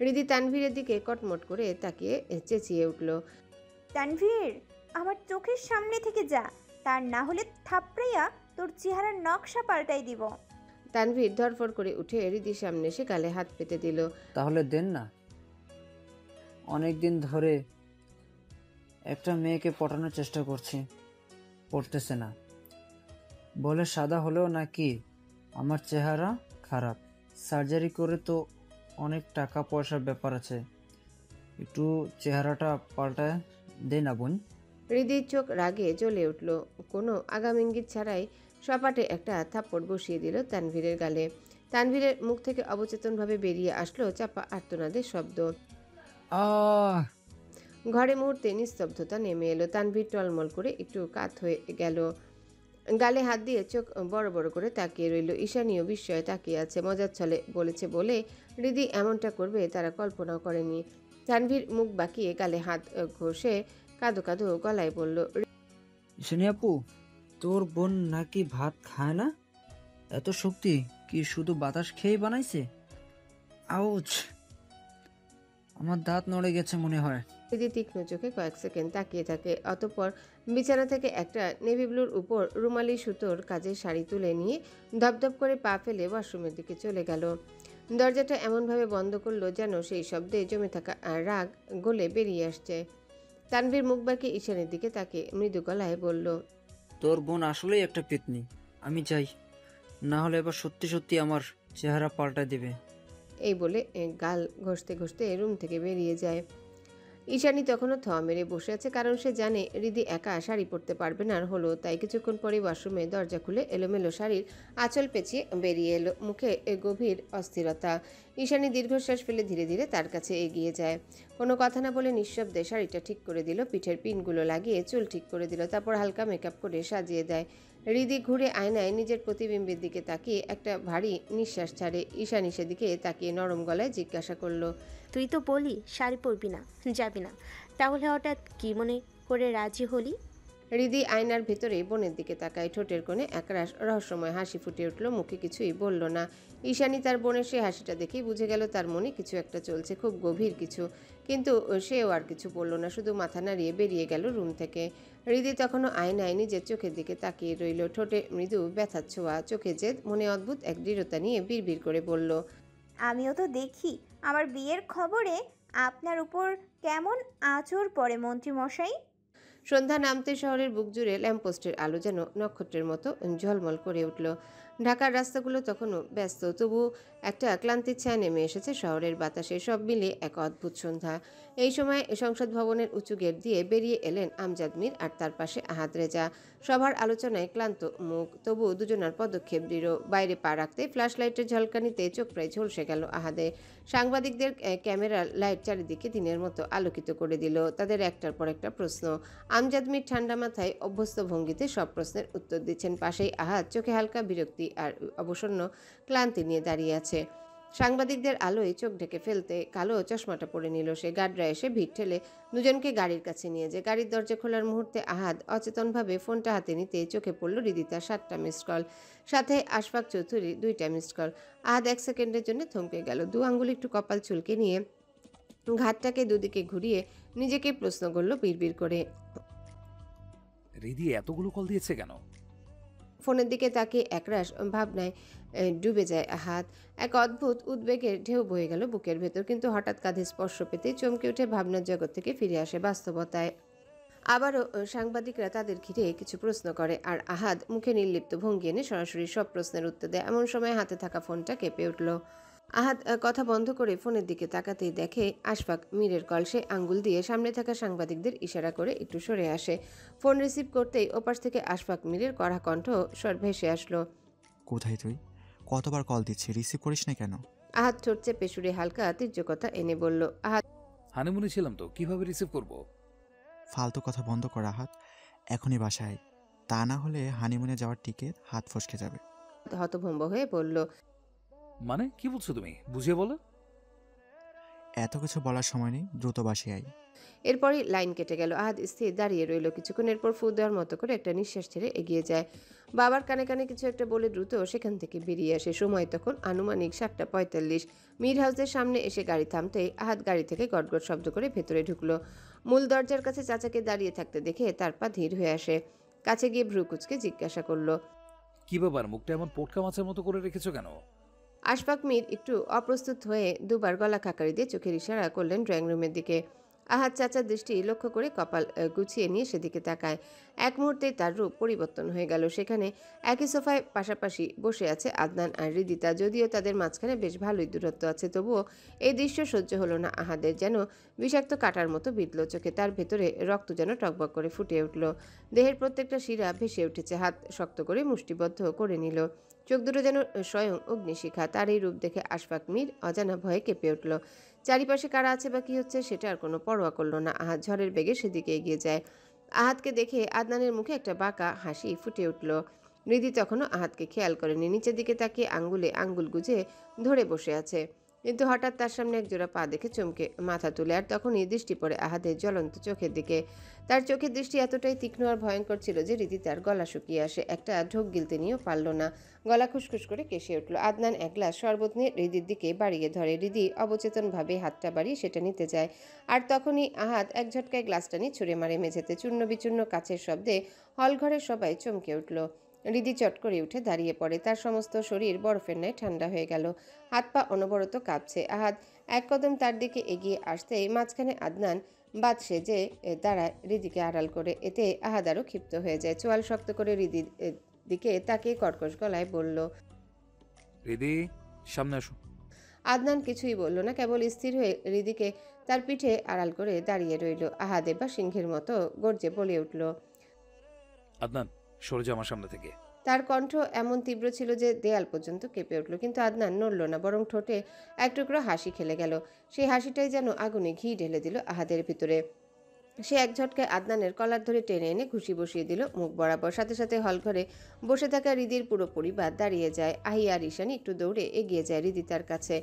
হৃদি তানভীরের দিকে কটমট করে তাকিয়ে চেঁচিয়ে উঠল, তানভীর, আমার চোখের সামনে থেকে যা, তার না হলে থাপড়াইয়া তোর চেহারার নকশা পাল্টাই দিব। তানভীর ধরফড় করে উঠে হৃদির সামনে এসে গালে হাত পেতে দিল। তাহলে দেন না, অনেক দিন ধরে একটা মেয়েকে পটানোর চেষ্টা করছি, পড়তেছে না। বলে সাদা হলেও নাকি আমার চেহারা খারাপ, সার্জারি করে তো অনেক টাকা পয়সার ব্যাপার আছে, একটু চেহারাটা পাল্টায় দে না বোন। হৃদির চোখ রাগে জ্বলে উঠল। কোনো আগাম ইঙ্গিত ছাড়াই সপাটে একটা থাপ্পড় বসিয়ে দিল তানভীরের গালে। তানভীরের মুখ থেকে অবচেতনভাবে বেরিয়ে আসলো চাপা আর্তনাদের শব্দ। ঘরে মুহূর্তে নিস্তব্ধতা নেমে এলো। তানভীর টলমল করে একটু কাত হয়ে গেল, গালে হাত দিয়ে চোখ বড় বড় করে তাকিয়ে রইল। ঈশানীয় বিস্ময়ে তাকিয়ে আছে। মজার ছলে বলেছে বলে হৃদি এমনটা করবে তারা কল্পনাও করেনি। তানভীর মুখ বাঁকিয়ে গালে হাত ঘষে কাঁদো কাঁদো গলায় বলল, ঈশানী আপু, তোর বোন নাকি ভাত খায় না? এত শক্তি কি শুধু বাতাস খেয়ে বানাইছে? আউচ, আমার দাঁত নড়ে গেছে মনে হয়। হৃদি তীক্ষ্ণ চোখে কয়েক সেকেন্ড তাকিয়ে থাকে, অতঃপর বিছানা থেকে একটা নেভি ব্লুর উপর রুমালি সুতোর কাজের শাড়ি তুলে নিয়ে ধপধপ করে পা ফেলে ওয়াশরুমের দিকে চলে গেল। দরজাটা এমনভাবে বন্ধ করলো যেন সেই শব্দে জমে থাকা রাগ গলে বেরিয়ে আসছে। তানভীর মুখ বাঁকিয়ে ঈশানের দিকে তাকিয়ে মৃদু গলায় বলল, তোর বোন আসলেই একটা পেতনি, আমি যাই, না হলে এবার সত্যি সত্যি আমার চেহারা পাল্টা দেবে। এই বলে গাল ঘষতে ঘষতে রুম থেকে বেরিয়ে যায়। ঈশানী তখনও থ মেরে বসে আছে, কারণ সে জানে হৃদি একা শাড়ি পরতে পারবে না। আর হলো তাই। কিছুক্ষণ পরে ওয়াশরুমে দরজা খুলে এলোমেলো শাড়ির আঁচল পেঁচিয়ে বেরিয়ে এলো, মুখে গভীর অস্থিরতা। ঈশানী দীর্ঘশ্বাস ফেলে ধীরে ধীরে তার কাছে এগিয়ে যায়। কোনো কথা না বলে নিঃশব্দে শাড়িটা ঠিক করে দিল, পিঠের পিনগুলো লাগিয়ে চুল ঠিক করে দিল, তারপর হালকা মেকআপ করে সাজিয়ে দেয়। হৃদি ঘুরে আয়নায় নিজের প্রতিবিম্বের দিকে তাকিয়ে একটা ভারী নিঃশ্বাস ছাড়ে। ঈশানী সেদিকে তাকিয়ে নরম গলায় জিজ্ঞাসা করলো, তুই তো বলি শাড়ি পরবি না, যাবি না, তাহলে হঠাৎ কি মনে করে রাজি হলি? হৃদি আয়নার ভেতরে বোনের দিকে তাকায়, ঠোঁটের কোণে একরাশ রহস্যময় হাসি ফুটে উঠল, মুখে কিছুই বলল না। ঈশানী তার বোনের সেই হাসিটা দেখেই বুঝে গেল তার মনে কিছু একটা চলছে, খুব গভীর কিছু। কিন্তু সেও আর কিছু বলল না, শুধু মাথা নাড়িয়ে বেরিয়ে গেল রুম থেকে। হৃদি তখনও আয়নায় নিজের চোখের দিকে তাকিয়ে রইল, ঠোঁটে মৃদু ব্যথার ছোঁয়া, চোখে জেদ, মনে অদ্ভুত এক দৃঢ়তা নিয়ে বিড়বিড় করে বলল, আমিও তো দেখি আমার বিয়ের খবরে আপনার উপর কেমন আঁচড় পড়ে মন্ত্রীমশাই। সন্ধ্যা নামতে শহরের বুক জুড়ে ল্যাম্পপোস্টের আলো যেন নক্ষত্রের মতো ঝলমল করে উঠল। ঢাকার রাস্তাগুলো তখনও ব্যস্ত, তবু একটা ক্লান্তির ছায়া নেমে এসেছে শহরের বাতাসে। সব মিলে এক অদ্ভুত সন্ধ্যা। এই সময় সংসদ ভবনের উঁচু গেট দিয়ে বেরিয়ে এলেন আমজাদ মীর আর তার পাশে আহাদ রেজা। সবার আলোচনায় ক্লান্ত মুখ, তবু দুজনার পদক্ষেপ দৃঢ়। বাইরে পা রাখতে ফ্ল্যাশ লাইটের ঝলকানিতে চোখ প্রায় ঝলসে গেল আহাদের। সাংবাদিকদের ক্যামেরার লাইট চারিদিকে দিনের মতো আলোকিত করে দিল, তাদের একটার পর একটা প্রশ্ন। আমজাদ মীর ঠান্ডা মাথায় অভ্যস্ত ভঙ্গিতে সব প্রশ্নের উত্তর দিচ্ছেন, পাশেই আহাদ চোখে হালকা বিরক্তি আর অবসন্ন ক্লান্তি নিয়ে দাঁড়িয়ে আছে। সাংবাদিকদের আলোয় চোখ ঢেকে ফেলতে কালো চশমাটা পরে নিল সে। গার্ডরা এসে ভিড় ঠেলে দুজনকে গাড়ির কাছে নিয়ে যায়। গাড়ির দরজা খোলার মুহূর্তে আহাদ অচেতনভাবে ফোনটা হাতে নিতে চোখে পড়ল হৃদিতার 7টা মিসড কল, সাথে আশফাক চৌধুরীর 2টা মিসড কল। আহাদ 1 সেকেন্ডের জন্য থমকে গেল, 2 আঙ্গুল একটু কপাল চুলকে নিয়ে ঘাটটাকে দুদিকে ঘুরিয়ে নিজেকে প্রশ্ন করলো বিড়বিড় করে, হৃদি এতগুলো কল দিয়েছে কেন? ফোনের দিকে তাকিয়ে একরাশ ভাবনায় ডুবে যায় আহাদ। এক অদ্ভুত উদ্বেগের ঢেউ বয়ে গেল বুকের ভেতর, কিন্তু হঠাৎ কাঁধে স্পর্শ পেতেই চমকে উঠে ভাবনার জগৎ থেকে ফিরে আসে বাস্তবতায়। আবারও সাংবাদিকরা তাদের ঘিরে কিছু প্রশ্ন করে, আর আহাদ মুখে নির্লিপ্ত ভঙ্গি এনে সরাসরি সব প্রশ্নের উত্তর দেয়। এমন সময় হাতে থাকা ফোনটা কেঁপে উঠল। আহাদ কথা বন্ধ করে ফোনের দিকে তাকাতেই দেখে আশফাক মীরের কল। সে আঙ্গুল দিয়ে সামনে থাকা সাংবাদিকদের ইশারা করে একটু সরে আসে। ফোন রিসিভ করতেই ওপাশ থেকে আশফাক মীরের কড়া কণ্ঠ স্বর ভেসে আসলো, কোথায় তুই? কতবার কল দিচ্ছি, রিসিভ করিস না কেন? আহাদ ঠোঁট চেপে সুরে হালকা তীর্যকতা এনে বলল, আহাদ হানিমুনে ছিলাম তো, কিভাবে রিসিভ করব? ফালতু কথা বন্ধ কর আহাদ, এখনই বাসায়, তা না হলে হানিমুনে যাওয়ার টিকিট হাত ফসকে যাবে। হতভম্ব হয়ে বলল, মানে কি বলছো তুমি? বুঝিয়ে বলো। এত কিছু বলার সময় নেই, দ্রুত বাসায় আই। এরপরই লাইন কেটে গেল। আহাদ স্থির দাঁড়িয়ে রইল কিছুক্ষণ, এরপর ফু দেওয়ার মতো করে একটা নিঃশ্বাস ছেড়ে এগিয়ে যায়। বাবার কানে কানে কিছু একটা বলে দ্রুত সেখান থেকে বেরিয়ে আসে। সময় তখন আনুমানিক 7:45। মীর হাউসের সামনে এসে গাড়ি থামতেই আহাদ গাড়ি থেকে গটগট শব্দ করে ভেতরে ঢুকলো। মূল দরজার কাছে চাচাকে দাঁড়িয়ে থাকতে দেখে তার পা ধীর হয়ে আসে। কাছে গিয়ে ভ্রু কুচকে জিজ্ঞাসা করলো, কি ব্যাপার, মুখটা এমন পোটকা মাছের মতো করে রেখেছো কেন? আশফাক মীর একটু অপ্রস্তুত হয়ে দুবার গলা খাকারি দিয়ে চোখের ইশারা করলেন ড্রয়িং রুমের দিকে। আহাদ চাচার দৃষ্টি লক্ষ্য করে কপাল গুছিয়ে নিয়ে সেদিকে তাকায়। এক মুহূর্তেই তার রূপ পরিবর্তন হয়ে গেল। সেখানে একই সোফায় পাশাপাশি বসে আছে আদনান আর হৃদিতা। যদিও তাদের মাঝখানে বেশ ভালোই দূরত্ব আছে, তবুও এই দৃশ্য সহ্য হলো না আহাদের। যেন বিষাক্ত কাটার মতো বিঁধল চোখে। তার ভেতরে রক্ত যেন টকবক করে ফুটে উঠল। দেহের প্রত্যেকটা শিরা ভেসে উঠেছে। হাত শক্ত করে মুষ্টিবদ্ধ করে নিল। চোখ দুটো যেন স্বয়ং অগ্নিশিখা। তার এই রূপ দেখে আশফাক মীর অজানা ভয়ে কেঁপে উঠল। চারিপাশে কারা আছে বা কী হচ্ছে সেটা আর কোনো পরোয়া করল না। আহাদ ঝড়ের বেগে সেদিকে এগিয়ে যায়। আহাদকে দেখে আদনানের মুখে একটা বাঁকা হাসি ফুটে উঠল। হৃদি তখনও আহাদকে খেয়াল করেনি। নিচের দিকে তাকিয়ে আঙ্গুলে আঙ্গুল গুজে ধরে বসে আছে, কিন্তু হঠাৎ তার সামনে একজোড়া পা দেখে চমকে মাথা তুলে। আর তখনই দৃষ্টি পড়ে আহাদের জ্বলন্ত চোখের দিকে। তার চোখের দৃষ্টি এতটাই তীক্ষ্ণ আর ভয়ঙ্কর ছিল যে রীতি তার গলা শুকিয়ে আসে। একটা ঢোক গিলতে নিয়েও পারল না। গলা খুসখুস করে কেসে উঠল। আদনান এক গ্লাস শরবত নিয়ে হৃদির দিকে বাড়িয়ে ধরে। হৃদি অবচেতনভাবে হাতটা বাড়িয়ে সেটা নিতে যায়। আর তখনই আহাদ এক ঝটকায় গ্লাসটা নিয়ে ছুঁড়ে মারে মেঝেতে। চূর্ণ বিচূর্ণ কাচের শব্দে হলঘরের সবাই চমকে উঠল। হৃদি চট করে উঠে দাঁড়িয়ে পড়ে। তার সমস্ত শরীর বরফের ন্যায় ঠান্ডা হয়ে গেল। হাত পা অনবরত কাঁপছে। আহাদ এক কদম তার দিকে এগিয়ে আসতেই মাঝখানে আদনান বাদ সেজে দাঁড়ায় হৃদিকে আড়াল করে। এতে আহাদ আরও ক্ষিপ্ত হয়ে যায়। চোয়াল শক্ত করে হৃদির দিকে তাকিয়ে কর্কশ গলায় বলল, হৃদি, সামনে আসো। আদনান কিছুই বলল না, কেবল স্থির হয়ে হৃদিকে তার পিঠে আড়াল করে দাঁড়িয়ে রইল। আহাদ এবার সিংহের মতো গর্জে বলে উঠল, আদনান, সরে যা আমার সামনে থেকে। তার কণ্ঠ এমন তীব্র ছিল যে দেয়াল পর্যন্ত কেঁপে উঠল। কিন্তু আদনান নড়ল না, বরং ঠোঁটে এক টুকরো হাসি খেলে গেল। সেই হাসিটাই যেন আগুনে ঘি ঢেলে দিল আহাদের ভিতরে। সে এক ঝটকায় আদনানের কলার ধরে টেনে এনে ঘুষি বসিয়ে দিল মুখ বরাবর। সাথে সাথে হলঘরে বসে থাকা হৃদির পুরো পরিবার দাঁড়িয়ে যায়। আহি আর ঈশানী একটু দৌড়ে এগিয়ে যায় হৃদি তার কাছে।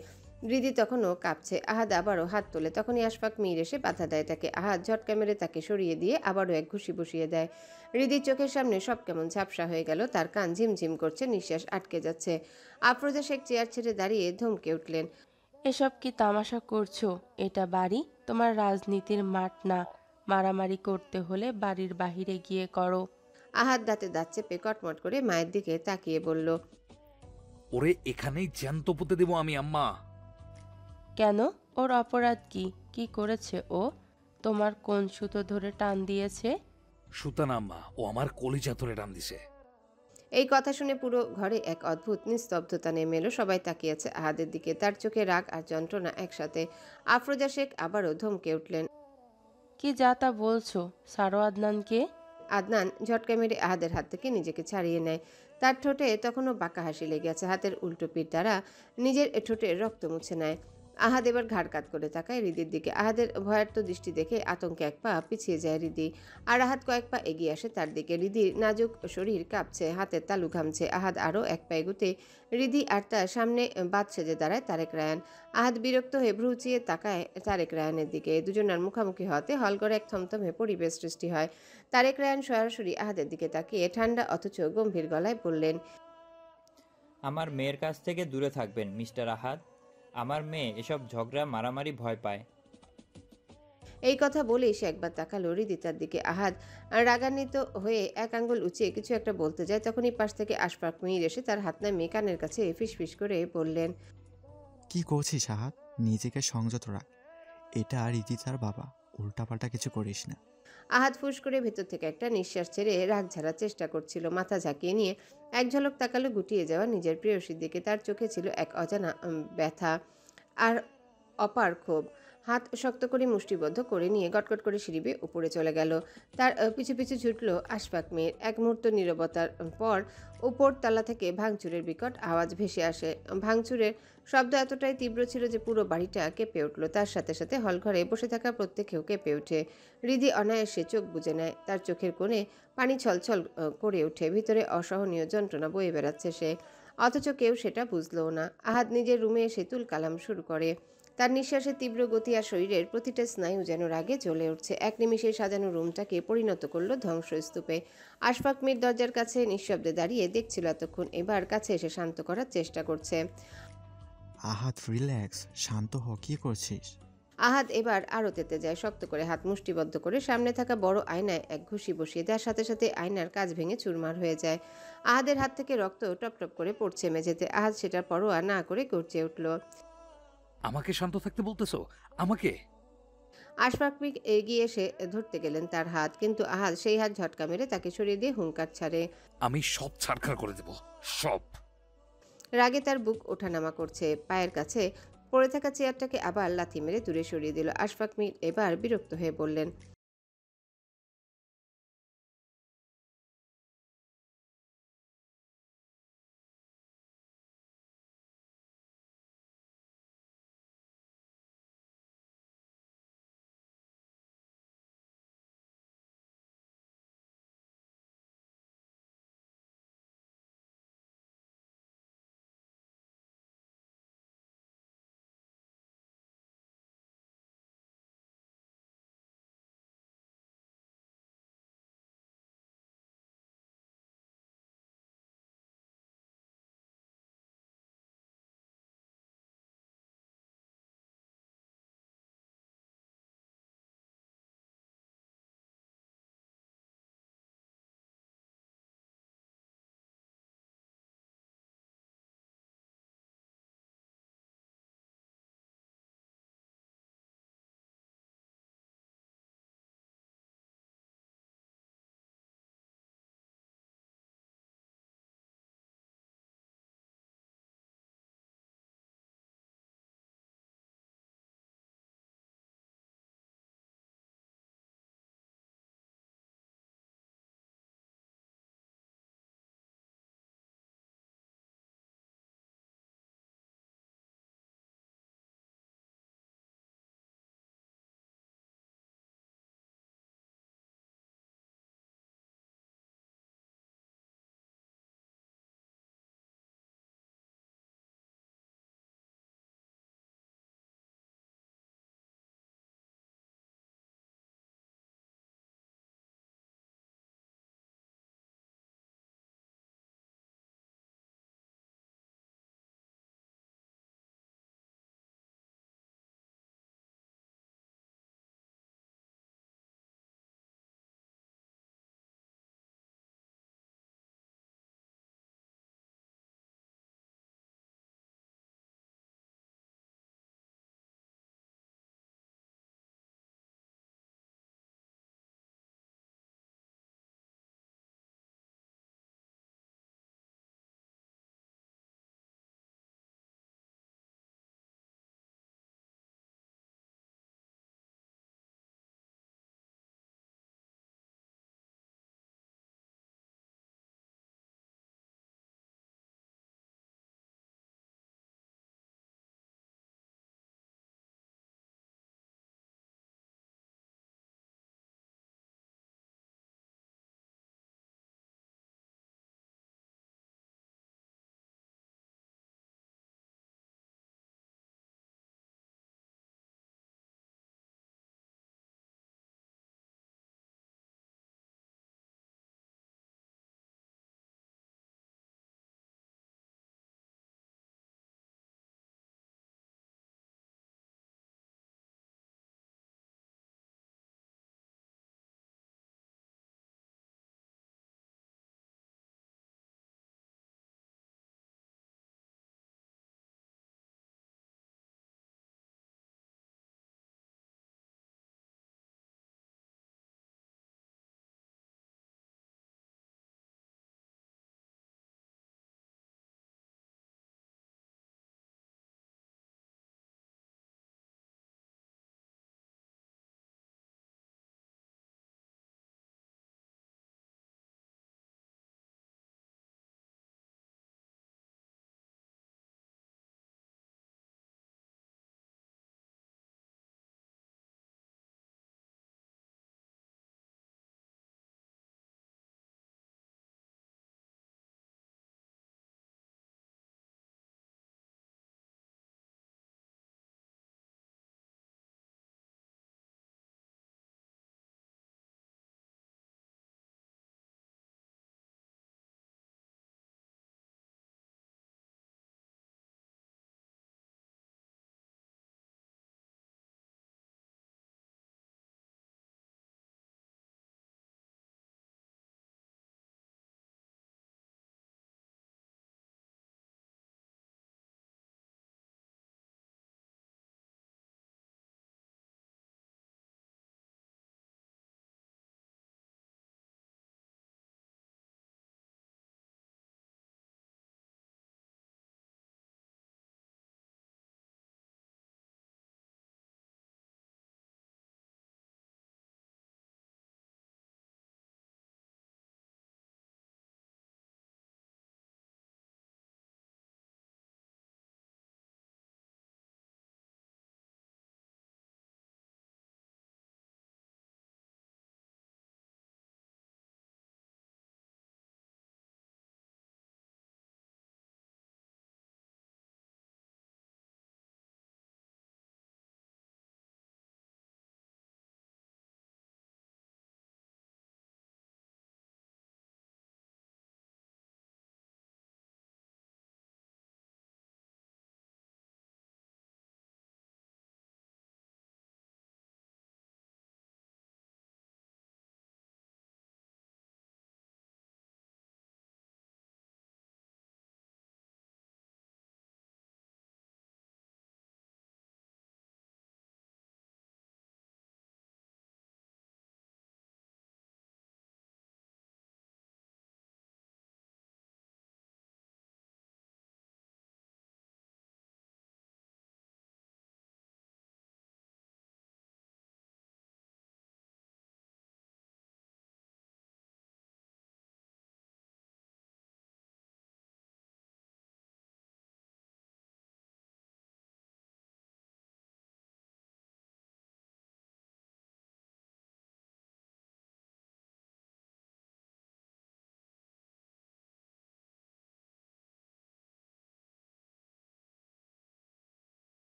হৃদি তখনও কাঁপছে। আহাদ আবারও হাত তোলে। তখনই আশফাক মীর এসে বাধা দেয় তাকে। আহাদ ঝটকা মেরে তাকে সরিয়ে দিয়ে আবারও এক ঘুষি বসিয়ে দেয়। হৃদির চোখের সামনে সব কেমন ঝাপসা হয়ে গেল। তার কান ঝিমঝিম করছে, নিঃশ্বাস আটকে যাচ্ছে। আফরোজা শেখ চেয়ার ছেড়ে দাঁড়িয়ে ধমকে উঠলেন, এসব কি তামাশা করছো? এটা বাড়ি, তোমার রাজনীতির মাঠ না। মারামারি করতে হলে বাড়ির বাহিরে গিয়ে করো। আহাদ দাঁতে দাঁত চেপে কটমট করে মায়ের দিকে তাকিয়ে বলল, ওরে এখানেই জ্যান্ত পুঁতে দেবো আমি, আম্মা। কেন? ওর অপরাধ কি? কি করেছে ও? তোমার কোন সুতো ধরে টান দিয়েছে? সুতান আম্মা, ও আমার কলিজা ধরে টান দিছে। এই কথা শুনে পুরো ঘরে এক অদ্ভুত নিস্তব্ধতা নেমে এলো। সবাই তাকিয়ে আছে আহাদের দিকে। তার চোখে রাগ আর যন্ত্রণা একসাথে। আফরোজা শেখ আবারও ধমকে উঠলেন, কি যা তা বলছো? সারো আদনানকে। আদনান ঝটকা মেরে আহাদের হাত থেকে নিজেকে ছাড়িয়ে নেয়। তার ঠোঁটে তখনও বাঁকা হাসি লেগে আছে। হাতের উল্টো পিঠ দ্বারা নিজের ঠোঁটে রক্ত মুছে নেয়। আহাদ এবার ঘাড় কাত করে তাকায় হৃদির দিকে। আহাদের ভয়ার্ত দৃষ্টি দেখে আতঙ্কে এক পা পিছিয়ে যায় হৃদি। আর আহাদ কয়েক পা এগিয়ে আসে তার দিকে। হৃদির নাজুক শরীর কাঁপছে, হাতের তালু ঘামছে। আহাদ আরও এক পা এগুতে হৃদি আর তার সামনে বাদ সেজে দাঁড়ায় তারেক রায়ান। আহাদ বিরক্ত হয়ে ভ্রু চিয়ে তাকায় তারেক রায়ানের দিকে। দুজনের মুখোমুখি হতে হলঘরে এক থমথমে পরিবেশ সৃষ্টি হয়। তারেক রায়ান সরাসরি আহাদের দিকে তাকিয়ে ঠান্ডা অথচ গম্ভীর গলায় বললেন, আমার মেয়ের কাছ থেকে দূরে থাকবেন মিস্টার আহাদ। আমার মেয়ে এসব ঝগড়া মারামারি ভয় পায়। এই কথা বলেই সে একবার তাকালো হৃদিতার দিকে। আহাদ রাগান্বিত হয়ে এক আঙ্গুল উঁচিয়ে কিছু একটা বলতে যায়। তখনই পাশ থেকে আশফাক মীর এসে তার হাত নামিয়ে কানের কাছে ফিসফিস করে বললেন, কি করছিস আহাদ? নিজেকে সংযত রাখ। এটা রীতিতার বাবা, উল্টাপাল্টা কিছু করিস না। আহাদ ফুস করে ভেতর থেকে একটা নিঃশ্বাস ছেড়ে রাগ ঝাড়ার চেষ্টা করছিল। মাথা ঝাঁকিয়ে নিয়ে এক ঝলক তাকালো গুটিয়ে যাওয়া নিজের প্রেয়সীর দিকে। তার চোখে ছিল এক অজানা ব্যথা আর অপার ক্ষোভ। হাত শক্ত করে মুষ্টিবদ্ধ করে নিয়ে গটগট করে সিঁড়ি বেয়ে উপরে চলে গেল। তার পিছু পিছু ছুটল আশফাক মেয়ের। এক মুহূর্ত নীরবতার পর উপর তলা থেকে ভাঙচুরের বিকট আওয়াজ ভেসে আসে। ভাঙচুরের শব্দ এতটাই তীব্র ছিল যে পুরো বাড়িটা কেঁপে উঠল। তার সাথে সাথে হলঘরে বসে থাকা প্রত্যেকেও কেঁপে ওঠে। হৃদি অনায়াসে চোখ বুজে নেয়। তার চোখের কোণে পানি ছলছল করে ওঠে। ভিতরে অসহনীয় যন্ত্রণা বয়ে বেড়াচ্ছে সে, অথচ কেউ সেটা বুঝলও না। আহাদ নিজের রুমে এসে তুল কালাম শুরু করে। তার নিঃশ্বাসের তীব্র গতি আর শরীরের প্রতিটা স্নায়ু যেন রাগে জ্বলে উঠছে। এক নিমিষে সাজানো রুমটাকে পরিণত করলো ধ্বংসস্তূপে। আশফাক মীর দরজার কাছে নিঃশব্দে দাঁড়িয়ে দেখছিল এতক্ষণ, এবার কাছে এসে শান্ত করার চেষ্টা করছে। আহাত রিল্যাক্স, শান্ত হ, কি করছিস? আহাদ এবার আরও তেতে যায়, শক্ত করে হাত মুষ্টিবদ্ধ করে সামনে থাকা বড় আয়নায় এক ঘুষি বসিয়ে দেওয়ার সাথে সাথে আয়নার কাঁচ ভেঙে চুরমার হয়ে যায়। আহাদের হাত থেকে রক্ত টপ টপ করে পড়ছে মেঝেতে। আহাদ সেটার পরোয়া না করে গর্জে উঠল, আমাকে শান্ত থাকতে বলতেছো? আমাকে? আশফাক এগিয়ে এসে ধরতে গেলেন তার হাত, কিন্তু আহাদ সেই হাত ঝটকা মেরে তাকে সরিয়ে দিয়ে হুঙ্কার ছাড়ে, আমি সব ছাড়খাড় করে দেব, সব। রাগে তার বুক ওঠানামা করছে। পায়ের কাছে পড়ে থাকা চেয়ারটাকে আবার লাথি মেরে দূরে সরিয়ে দিল। আশফাক মীর এবার বিরক্ত হয়ে বললেন,